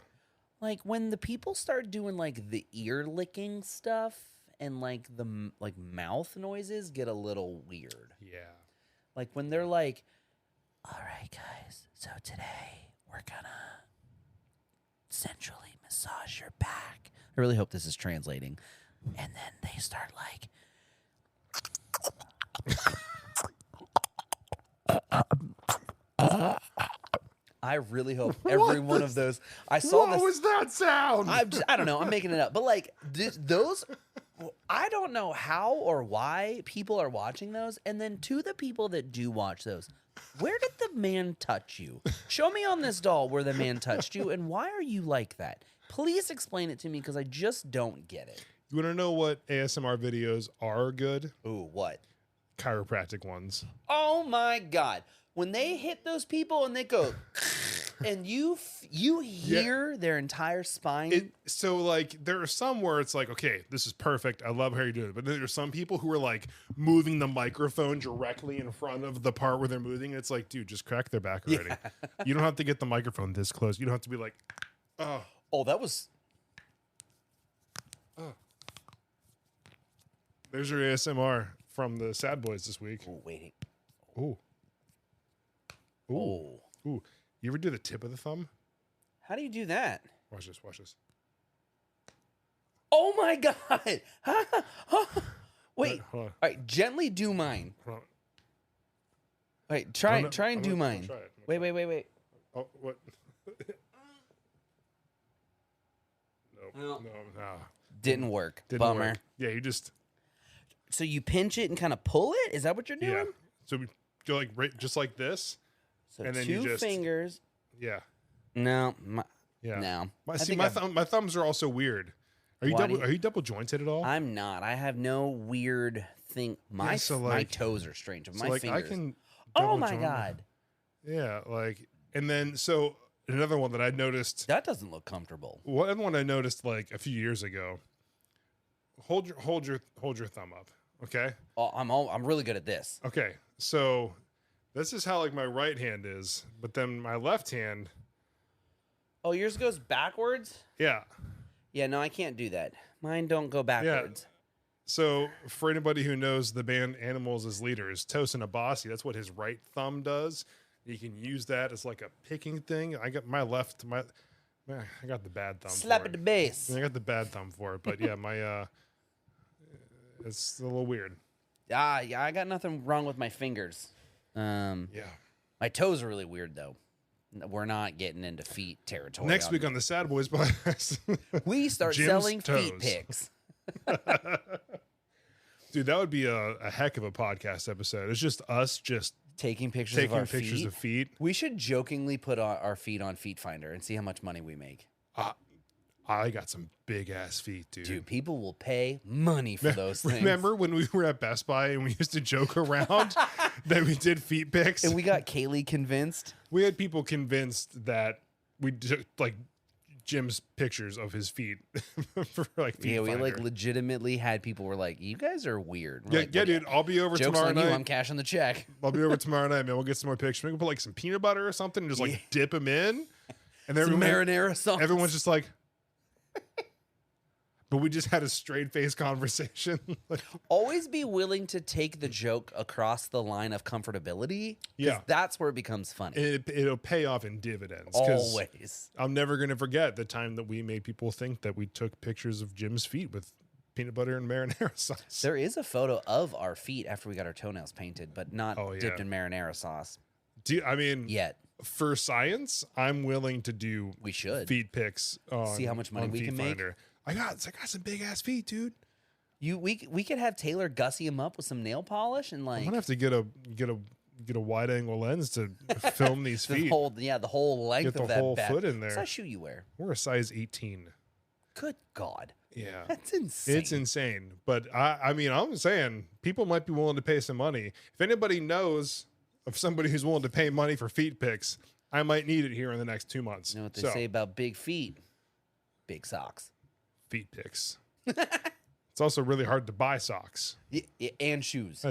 Like when the people start doing like the ear licking stuff and like the mouth noises get a little weird. Yeah. Like when they're like, all right, guys, so today we're gonna centrally massage your back. I really hope this is translating. And then they start like I really hope every one of those. I saw What was that sound? I don't know. I'm making it up. But like those, I don't know how or why people are watching those. And then to the people that do watch those, where did the man touch you? Show me on this doll where the man touched you. And why are you like that? Please explain it to me because I just don't get it. You want to know what ASMR videos are good? Ooh, what? Chiropractic ones. Oh my God. When they hit those people and they go, and you hear their entire spine. So like there are some where it's like, okay, this is perfect. I love how you do it. But then there's some people who are like moving the microphone directly in front of the part where they're moving. It's like, dude, just crack their back already. Yeah. You don't have to get the microphone this close. You don't have to be like, oh. Oh, that was. Oh. There's your ASMR from the Sad Boys this week. Oh, waiting. Ooh. Ooh. Ooh. You ever do the tip of the thumb? How do you do that? Watch this. Watch this. Oh my God. Wait. Hold on. All right. Gently do mine. Hold on. Wait. Try and do mine. Try it. Wait. Oh, what? No. Didn't work. Didn't Bummer. work. Yeah, you just. So you pinch it and kind of pull it? Is that what you're doing? Yeah. So we go like just like this. So and then two you just, fingers. Yeah. No. Yeah. No. My thumbs are also weird. Are you double jointed at all? I'm not. I have no weird thing. My toes are strange. So my like fingers. I can. Oh my God. Yeah, like, and then so another one that I noticed. That doesn't look comfortable. One I noticed like a few years ago. Hold your thumb up. Okay. Oh, I'm really good at this. Okay, so this is how like my right hand is, but then my left hand. Oh, yours goes backwards? Yeah. Yeah, no, I can't do that. Mine don't go backwards. Yeah. So for anybody who knows the band Animals as Leaders, Tosin Abasi, that's what his right thumb does. You can use that as like a picking thing. I got I got the bad thumb. Slap for at the it. base. I got the bad thumb for it, but yeah, my it's a little weird. Yeah, I got nothing wrong with my fingers. Yeah. My toes are really weird though. We're not getting into feet territory. Next week on the Sad Boys podcast, we start Jim's selling toes. feet pics. Dude, that would be a heck of a podcast episode. It's just us taking pictures of feet. We should jokingly put our feet on Feet Finder and see how much money we make. I got some big ass feet, dude. Dude, people will pay money for those things. Remember when we were at Best Buy and we used to joke around that we did feet pics? And we got Kaylee convinced. We had people convinced that we took like Jim's pictures of his feet for like Feet Yeah, we Finder. like legitimately had people were like, "You guys are weird." Yeah, like, dude. I'll be over Joke's tomorrow on night. you, I'm cashing the check. I'll be over tomorrow night, man. We'll get some more pictures. We can put like some peanut butter or something and just like dip them in. And then some marinara sauce. Everyone's just like. But we just had a straight face conversation. Always be willing to take the joke across the line of comfortability. Yeah. That's where it becomes funny. It'll pay off in dividends. Always. I'm never going to forget the time that we made people think that we took pictures of Jim's feet with peanut butter and marinara sauce. There is a photo of our feet after we got our toenails painted, but not dipped in marinara sauce. Yet. For science, I'm willing to do feet pics on see how much money we can make. I got some big ass feet, dude. We could have Taylor gussy him up with some nail polish and like. I'm gonna have to get a wide angle lens to film these feet. The whole length get of the that whole bat. foot in there. What size shoe you wear? We're a size 18. Good God. Yeah, that's insane. It's insane. But I'm saying people might be willing to pay some money. If anybody knows of somebody who's willing to pay money for feet pics, I might need it here in the next 2 months. You know what they say about big feet? Big socks. Feet pics. It's also really hard to buy socks. And shoes.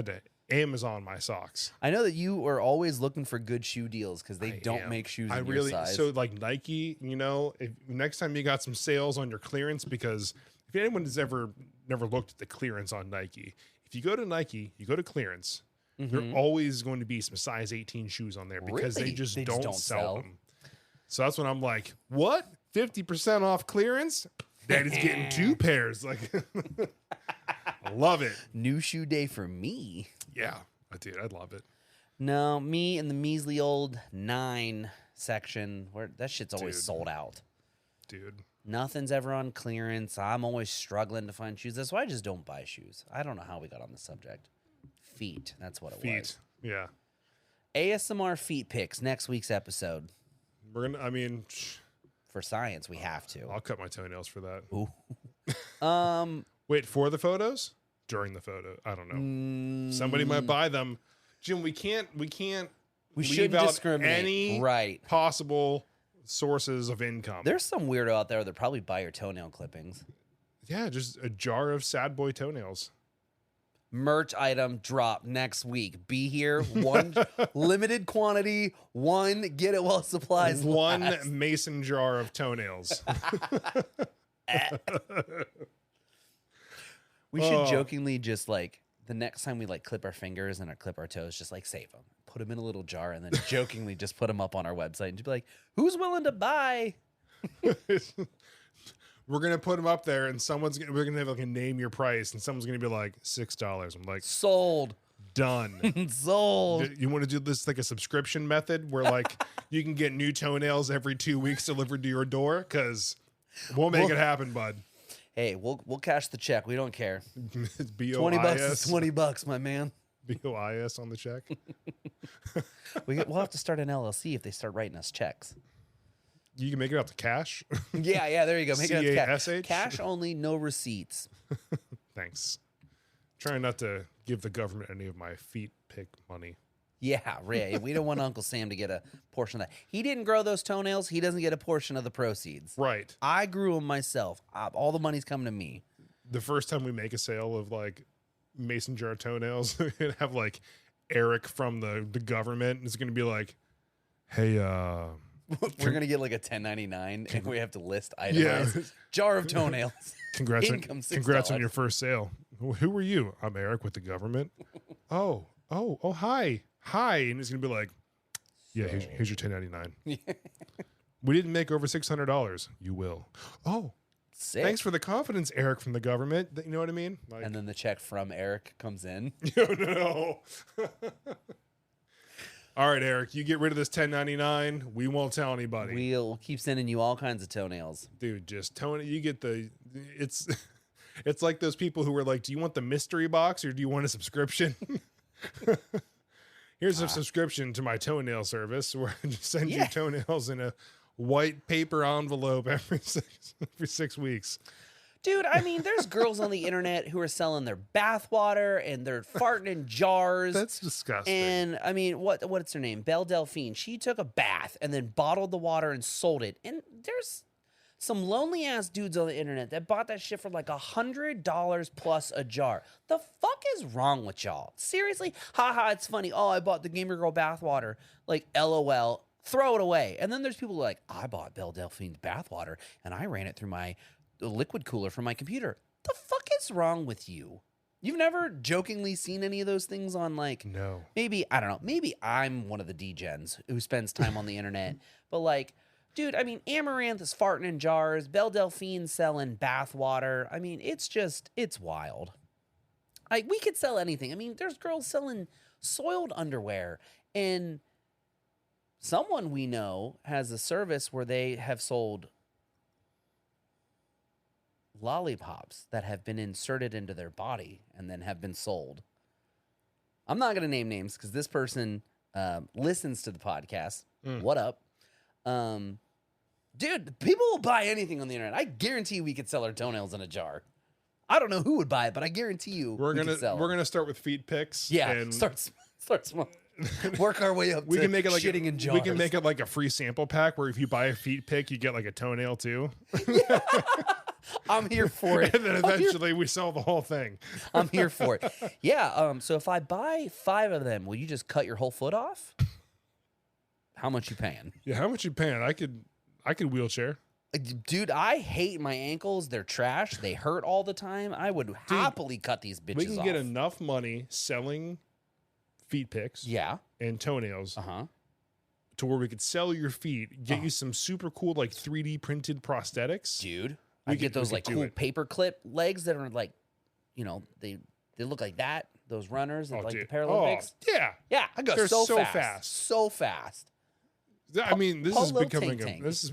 Amazon my socks. I know that you are always looking for good shoe deals because they don't make shoes in your size. So like Nike, if next time you got some sales on your clearance, because if anyone has never looked at the clearance on Nike, if you go to Nike, you go to clearance, there are always going to be some size 18 shoes on there because they just don't sell them. So that's when I'm like, what? 50% off clearance? Daddy's getting 2 pairs. Like, I love it. New shoe day for me. Yeah, dude, I love it. No, me and the measly old 9 section where that shit's always sold out. Dude. Nothing's ever on clearance. I'm always struggling to find shoes. That's why I just don't buy shoes. I don't know how we got on the subject. Feet. That's what it was. Yeah. ASMR feet pics next week's episode. We're going to, for science, we have to. I'll cut my toenails for that. Ooh. Wait, for the photos? During the photo? I don't know. Somebody might buy them. Jim, we shouldn't discriminate any possible sources of income. There's some weirdo out there that probably buy your toenail clippings. Yeah, just a jar of sad boy toenails. Merch item drop next week. Be here. 1 limited quantity. 1 get it while supplies last. 1 mason jar of toenails. We should jokingly just like the next time we like clip our fingers and clip our toes, just like save them, put them in a little jar, and then jokingly just put them up on our website and just be like, "Who's willing to buy?" We're gonna put them up there, and we're gonna have like a name your price, and someone's gonna be like $6. I'm like, sold, done, sold. You want to do this like a subscription method where like you can get new toenails every 2 weeks delivered to your door? Because we'll make it happen, bud. Hey, we'll cash the check. We don't care. It's BOIS. $20 is $20, my man. BOIS on the check. We'll have to start an LLC if they start writing us checks. You can make it out to cash. Yeah, there you go. Make it out to cash. CASH? Cash only, no receipts. Thanks. Trying not to give the government any of my feet pick money. Yeah, Ray. We don't want Uncle Sam to get a portion of that. He didn't grow those toenails. He doesn't get a portion of the proceeds. Right. I grew them myself. All the money's coming to me. The first time we make a sale of like mason jar toenails, we're gonna have like Eric from the government is gonna be like, "Hey, we're gonna get like a 1099, and we have to list itemized jar of toenails. Congrats on your first sale. Who are you? I'm Eric with the government. Oh, hi. And he's gonna be like, yeah, here's your 1099. We didn't make over $600. You will. Oh, sick. Thanks for the confidence, Eric from the government. You know what I mean? Like, and then the check from Eric comes in. No. All right, Eric, you get rid of this 1099. We won't tell anybody. We'll keep sending you all kinds of toenails. Dude, just you get it's like those people who were like, do you want the mystery box or do you want a subscription? Here's a subscription to my toenail service where I just send you toenails in a white paper envelope every 6 weeks. Dude, I mean, there's girls on the internet who are selling their bath water and they're farting in jars. That's disgusting. And I mean, what's her name? Belle Delphine. She took a bath and then bottled the water and sold it. And there's some lonely ass dudes on the internet that bought that shit for like $100 plus a jar. The fuck is wrong with y'all? Seriously? Haha, it's funny. Oh, I bought the Gamer Girl bath water. Like, LOL. Throw it away. And then there's people who are like, I bought Belle Delphine's bath water and I ran it through my liquid cooler from my computer. The fuck is wrong with you? You've never jokingly seen any of those things on like, no, maybe, I don't know, maybe I'm one of the degens who spends time on the internet, but like, dude, I mean, Amaranth is farting in jars, Belle Delphine selling bath water. I mean, it's wild. Like, we could sell anything. I mean, there's girls selling soiled underwear, and someone we know has a service where they have sold lollipops that have been inserted into their body and then have been sold. I'm not going to name names because this person listens to the podcast. What up? Dude, people will buy anything on the internet. I guarantee we could sell our toenails in a jar. I don't know who would buy it, but I guarantee you we're gonna start with feet pics. Yeah, and start small. Work our way up. We can make it like shitting in jars. We can make it like a free sample pack where if you buy a feet pic, you get like a toenail too. Yeah. I'm here for it. And then eventually we sell the whole thing. I'm here for it. Yeah. So if I buy 5 of them, will you just cut your whole foot off? How much you paying? Yeah, how much you paying? I could wheelchair. Dude, I hate my ankles. They're trash. They hurt all the time. I would happily cut these bitches off. We can get enough money selling feet pics. Yeah. And toenails. To where we could sell your feet, get you some super cool like 3D printed prosthetics. Dude. I get those like cool paper clip legs that are like, they look like that. those runners at dude. the Paralympics. Yeah, I go they're so fast. so fast. I mean, this is Polo becoming tank. it's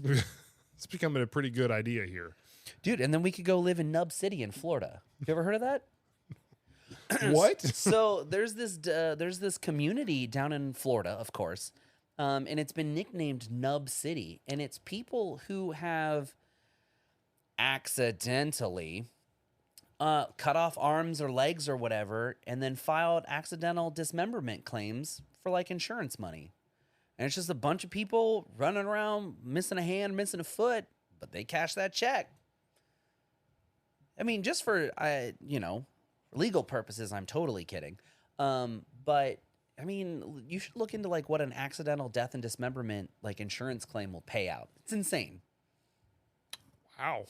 becoming a pretty good idea here, dude. And then we could go live in Nub City in Florida. You ever heard of that? What? So there's this community down in Florida, of course, and it's been nicknamed Nub City, and it's people who have accidentally cut off arms or legs or whatever, and then filed accidental dismemberment claims for like insurance money. And it's just a bunch of people running around missing a hand, missing a foot, but they cash that check. I mean, just for legal purposes, I'm totally kidding. But I mean, you should look into like what an accidental death and dismemberment like insurance claim will pay out. It's insane. Wow.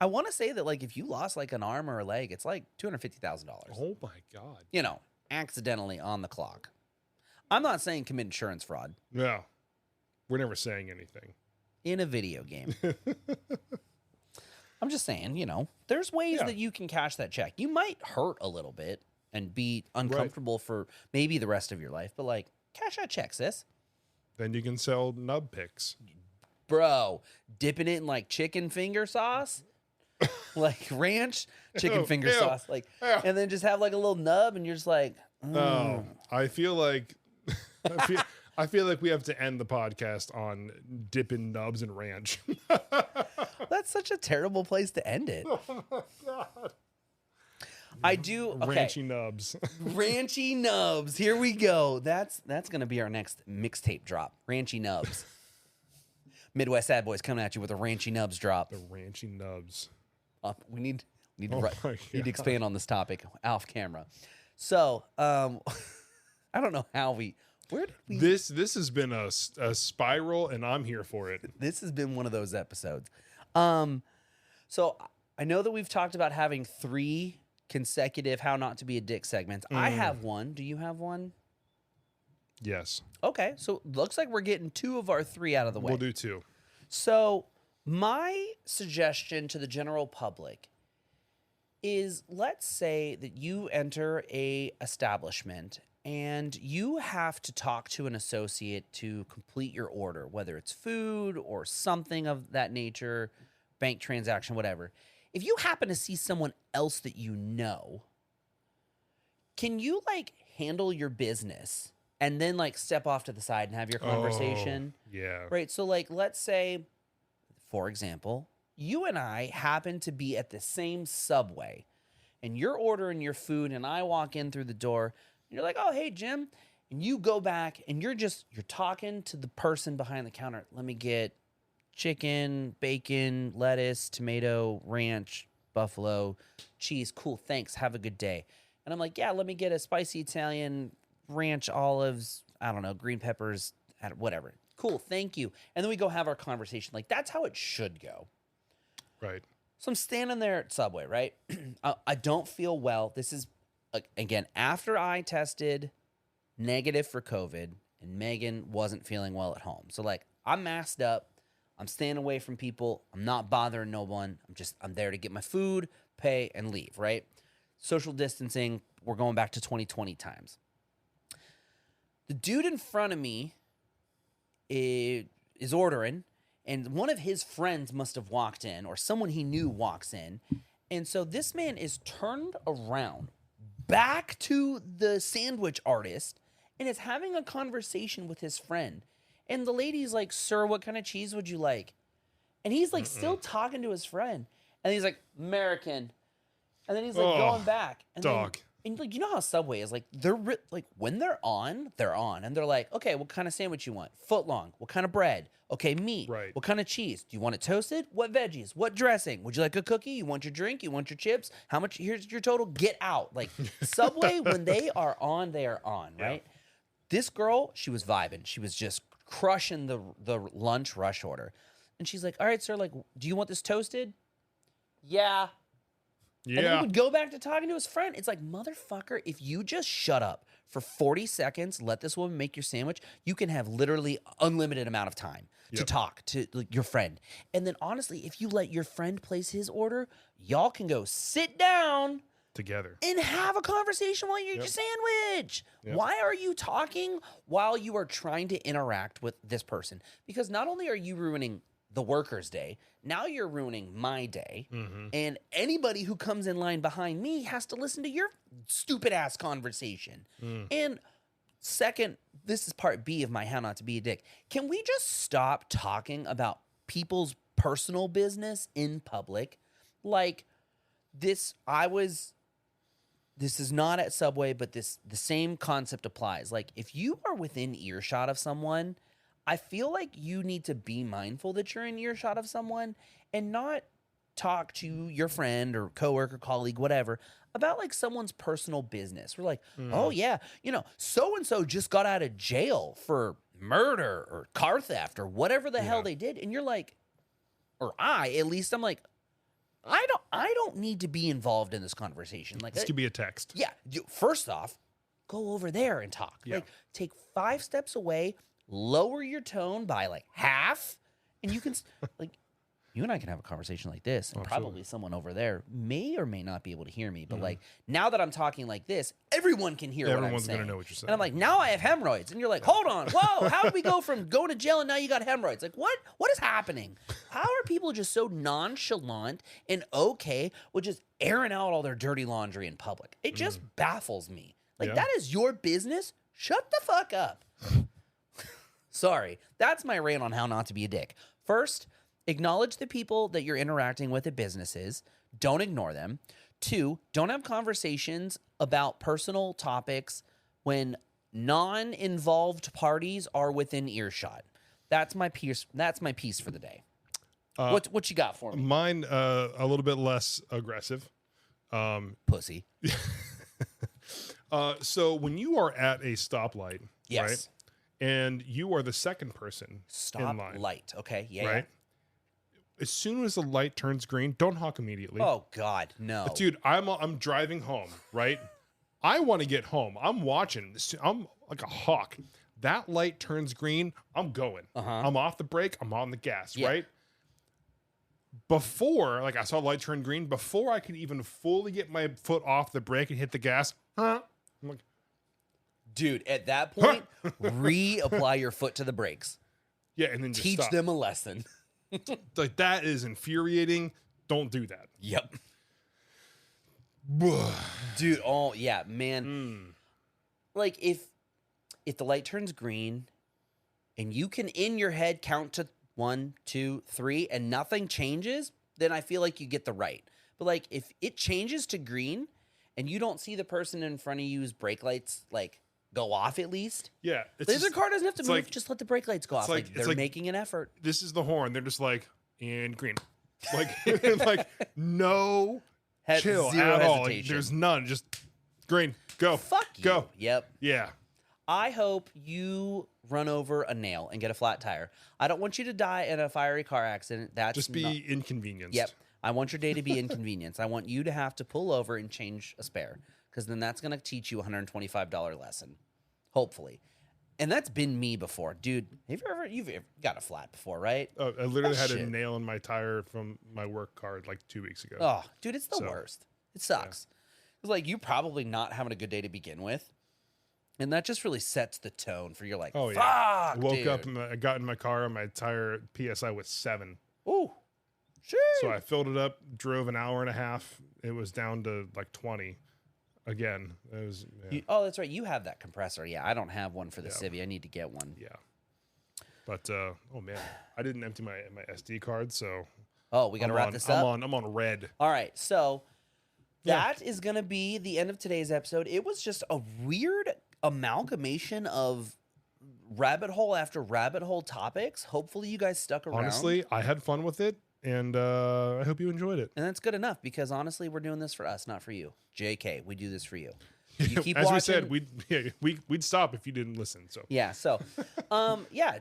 I want to say that like if you lost like an arm or a leg, it's like $250,000. Oh my God. Accidentally on the clock. I'm not saying commit insurance fraud. No, we're never saying anything in a video game. I'm just saying, there's ways that you can cash that check. You might hurt a little bit and be uncomfortable for maybe the rest of your life, but like cash that check, sis. Then you can sell nub pics. Bro, dipping it in like chicken finger sauce, like ranch chicken finger sauce, like, and then just have like a little nub, and you're just like, oh, I feel like we have to end the podcast on dipping nubs in ranch. That's such a terrible place to end it. Oh my God. I do. Okay. Ranchy nubs. Ranchy nubs. Here we go. That's gonna be our next mixtape drop. Ranchy nubs. Midwest Sad Boys coming at you with a Ranchy Nubs drop. The Ranchy Nubs. We need to expand on this topic off camera. So, I don't know how where did we... This has been a spiral, and I'm here for it. This has been one of those episodes. So I know that we've talked about having 3 consecutive How Not to Be a Dick segments. I have one. Do you have one? Yes. Okay, so looks like we're getting 2 of our 3 out of the way. We'll do 2. So my suggestion to the general public is, let's say that you enter a establishment and you have to talk to an associate to complete your order, whether it's food or something of that nature, bank transaction, whatever. If you happen to see someone else that you know, can you like handle your business and then like step off to the side and have your conversation? Oh, yeah. Right. So like, let's say, for example, you and I happen to be at the same Subway and you're ordering your food and I walk in through the door and you're like, oh, hey, Jim. And you go back and you're talking to the person behind the counter. Let me get chicken, bacon, lettuce, tomato, ranch, buffalo, cheese. Cool. Thanks. Have a good day. And I'm like, yeah, let me get a spicy Italian, ranch, olives, I don't know, green peppers, whatever. Cool, thank you. And then we go have our conversation. Like, that's how it should go. Right. So I'm standing there at Subway, right? I don't feel well. This is, again, after I tested negative for COVID and Megan wasn't feeling well at home. So, like, I'm masked up. I'm staying away from people. I'm not bothering no one. I'm there to get my food, pay, and leave, right? Social distancing, we're going back to 2020 times. The dude in front of me is ordering, and one of his friends must have walked in, or someone he knew walks in. And so this man is turned around back to the sandwich artist and is having a conversation with his friend. And the lady's like, sir, what kind of cheese would you like? And he's like still talking to his friend. And he's like, American. And then he's like going back. And dog. And like, you know how Subway is, like, they're like, when they're on, and they're like, okay, what kind of sandwich you want? Foot long. What kind of bread? Okay, meat. Right. What kind of cheese? Do you want it toasted? What veggies? What dressing? Would you like a cookie? You want your drink? You want your chips? How much? Here's your total. Get out. Like, Subway, when they are on, right? Yeah. This girl, she was vibing. She was just crushing the lunch rush order. And she's like, all right, sir, like, do you want this toasted? Yeah. Yeah. And then he would go back to talking to his friend. It's like, motherfucker, if you just shut up for 40 seconds, let this woman make your sandwich, you can have literally unlimited amount of time to talk to your friend. And then honestly, if you let your friend place his order, y'all can go sit down, together and have a conversation while you eat your sandwich. Yep. Why are you talking while you are trying to interact with this person? Because not only are you ruining the worker's day, now you're ruining my day. And anybody who comes in line behind me has to listen to your stupid ass conversation. And second, this is part B of my how not to be a dick. Can we just stop talking about people's personal business in public? Like this is not at Subway, but the same concept applies. Like if you are within earshot of someone, I feel like you need to be mindful that you're in earshot of someone and not talk to your friend or coworker, colleague, whatever, about like someone's personal business. We're like, oh yeah, so-and-so just got out of jail for murder or car theft or whatever the hell they did. And you're like, or at least I'm like, I don't need to be involved in this conversation. Like this could be a text. Yeah. First off, go over there and talk. Yeah. Like take 5 steps away, lower your tone by like half, and you can like you and I can have a conversation like this, and probably someone over there may or may not be able to hear me. But like now that I'm talking like this, everyone can hear what I'm saying. Everyone's gonna know what you're saying. And I'm like, now I have hemorrhoids, and you're like, hold on, whoa, how did we go from going to jail and now you got hemorrhoids? Like what is happening? How are people just so nonchalant and okay with just airing out all their dirty laundry in public? It just baffles me. Like that is your business. Shut the fuck up. Sorry, that's my rant on how not to be a dick. First, acknowledge the people that you're interacting with at businesses. Don't ignore them. 2, don't have conversations about personal topics when non-involved parties are within earshot. That's my piece. That's my piece for the day. What you got for me? Mine a little bit less aggressive. Pussy. So when you are at a stoplight, Yes. right? And you are the second person in line. Light. Okay. Yeah. Right? As soon as the light turns green, don't honk immediately. Oh God, no. Dude, I'm driving home, right? I want to get home. I'm watching. I'm like a hawk. That light turns green, I'm going. I'm off the brake, I'm on the gas, right? Before, like I saw the light turn green, before I could even fully get my foot off the brake and hit the gas, I'm like, dude, at that point, reapply your foot to the brakes. Yeah, and then just teach stop. them a lesson. Like that is infuriating. Don't do that. Yep. Dude, oh yeah, man. Like if the light turns green and you can in your head count to 1, 2, 3 and nothing changes, then I feel like you get the right. But like if it changes to green and you don't see the person in front of you's brake lights like go off at least. Yeah. Laser car doesn't have to move. like- Just let the brake lights go off. like- They're like- making an effort. This is the horn. They're just like, and green. Like, like no chill Zero at all. Like, hesitation. there's none. Just green. Go. Fuck you. Go. Yep. Yeah. I hope you run over a nail and get a flat tire. I don't want you to die in a fiery car accident. That's Just be not- inconvenienced. Yep. I want your day to be inconvenienced. I want you to have to pull over and change a spare because then that's going to teach you a $125 lesson, hopefully. And that's been me before. Dude, you've ever got a flat before, right? I literally had a shit. nail in my tire from my work car like 2 weeks ago. Oh, dude, it's the So, worst. It sucks. It's like you probably not having a good day to begin with. And that just really sets the tone for you're like, Oh, fuck, yeah. I woke dude. up and I got in my car and my tire PSI was 7. Ooh, sure. So I filled it up, drove an hour and a half. It was down to like 20 again. It was, yeah. Oh, that's right. You have that compressor. Yeah, I don't have one for the Civi. I need to get one. Yeah. But, oh man, I didn't empty my SD card. So Oh, we got to wrap this up. I'm on red. All right. So Yeah. that is going to be the end of today's episode. It was just a weird amalgamation of rabbit hole after rabbit hole topics. Hopefully you guys stuck around. Honestly, I had fun with it. And I hope you enjoyed it. And that's good enough because honestly, we're doing this for us, not for you. JK, we do this for you. You keep As watching. we said, we'd stop if you didn't listen. So Yeah. So, yeah,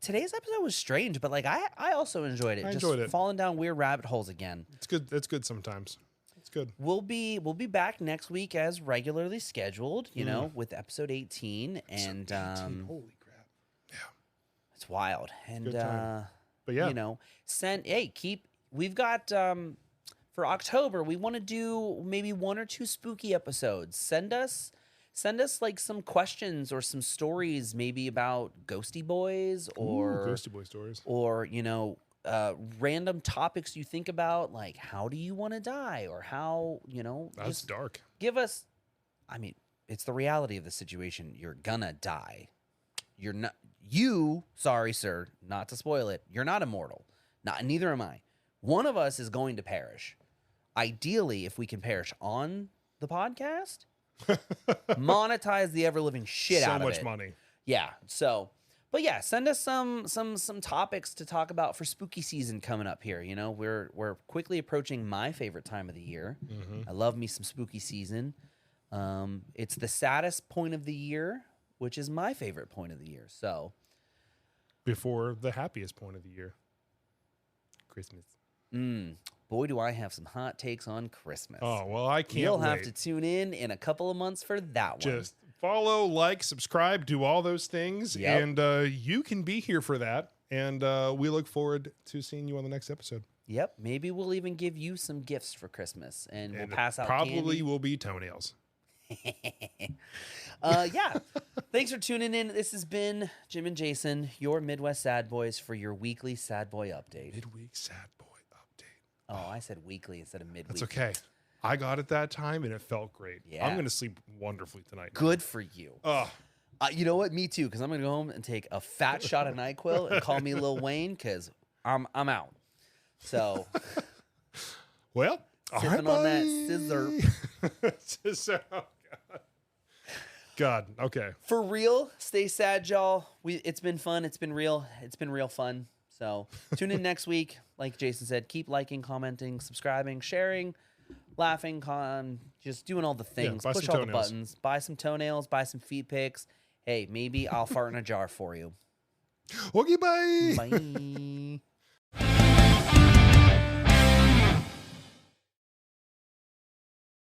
today's episode was strange, but like I also enjoyed it. I Just enjoyed it. falling down weird rabbit holes again. it's good. It's good sometimes. It's good. We'll be back next week as regularly scheduled, you know, with episode 18 and Holy crap. it's wild. And Good time. But yeah, you know, we've got for October, we want to do maybe 1 or 2 spooky episodes. Send us like some questions or some stories, maybe about ghosty boys or ghosty boy stories, or random topics you think about, like how do you want to die, or how that's just dark. give us. I mean, it's the reality of the situation. You're gonna die. You're not. Sorry, sir, not to spoil it. You're not immortal. Neither am I. One of us is going to perish. Ideally, if we can perish on the podcast, monetize the ever living shit out of it. So much money. Yeah. So, but yeah, send us some topics to talk about for spooky season coming up here. We're quickly approaching my favorite time of the year. I love me some spooky season. It's the saddest point of the year, which is my favorite point of the year. So, before the happiest point of the year, Christmas. Boy, do I have some hot takes on Christmas. Oh, well, I can't You'll wait. have to tune in a couple of months for that one. Just follow, like, subscribe, do all those things, and you can be here for that. And we look forward to seeing you on the next episode. Yep. Maybe we'll even give you some gifts for Christmas, and we'll pass out probably candy. will be toenails. Yeah. Thanks for tuning in. This has been Jim and Jason, your Midwest Sad Boys, for your weekly Sad Boy update. Midweek Sad Boy update. Oh, I said weekly instead of midweek. That's okay. I got it that time, and it felt great. Yeah. I'm going to sleep wonderfully tonight. Good for you. You know what? Me too, because I'm going to go home and take a fat shot of NyQuil and call me Lil Wayne, because I'm out. So, well, sipping on that scissor. Scissor. Oh, God. Okay. For real, stay sad, y'all. It's been fun. It's been real. It's been real fun. So tune in next week. Like Jason said, keep liking, commenting, subscribing, sharing, laughing, just doing all the things. Push all the buttons. Buy some toenails. Buy some feet pics. Hey, maybe I'll fart in a jar for you. Okay, bye. Bye.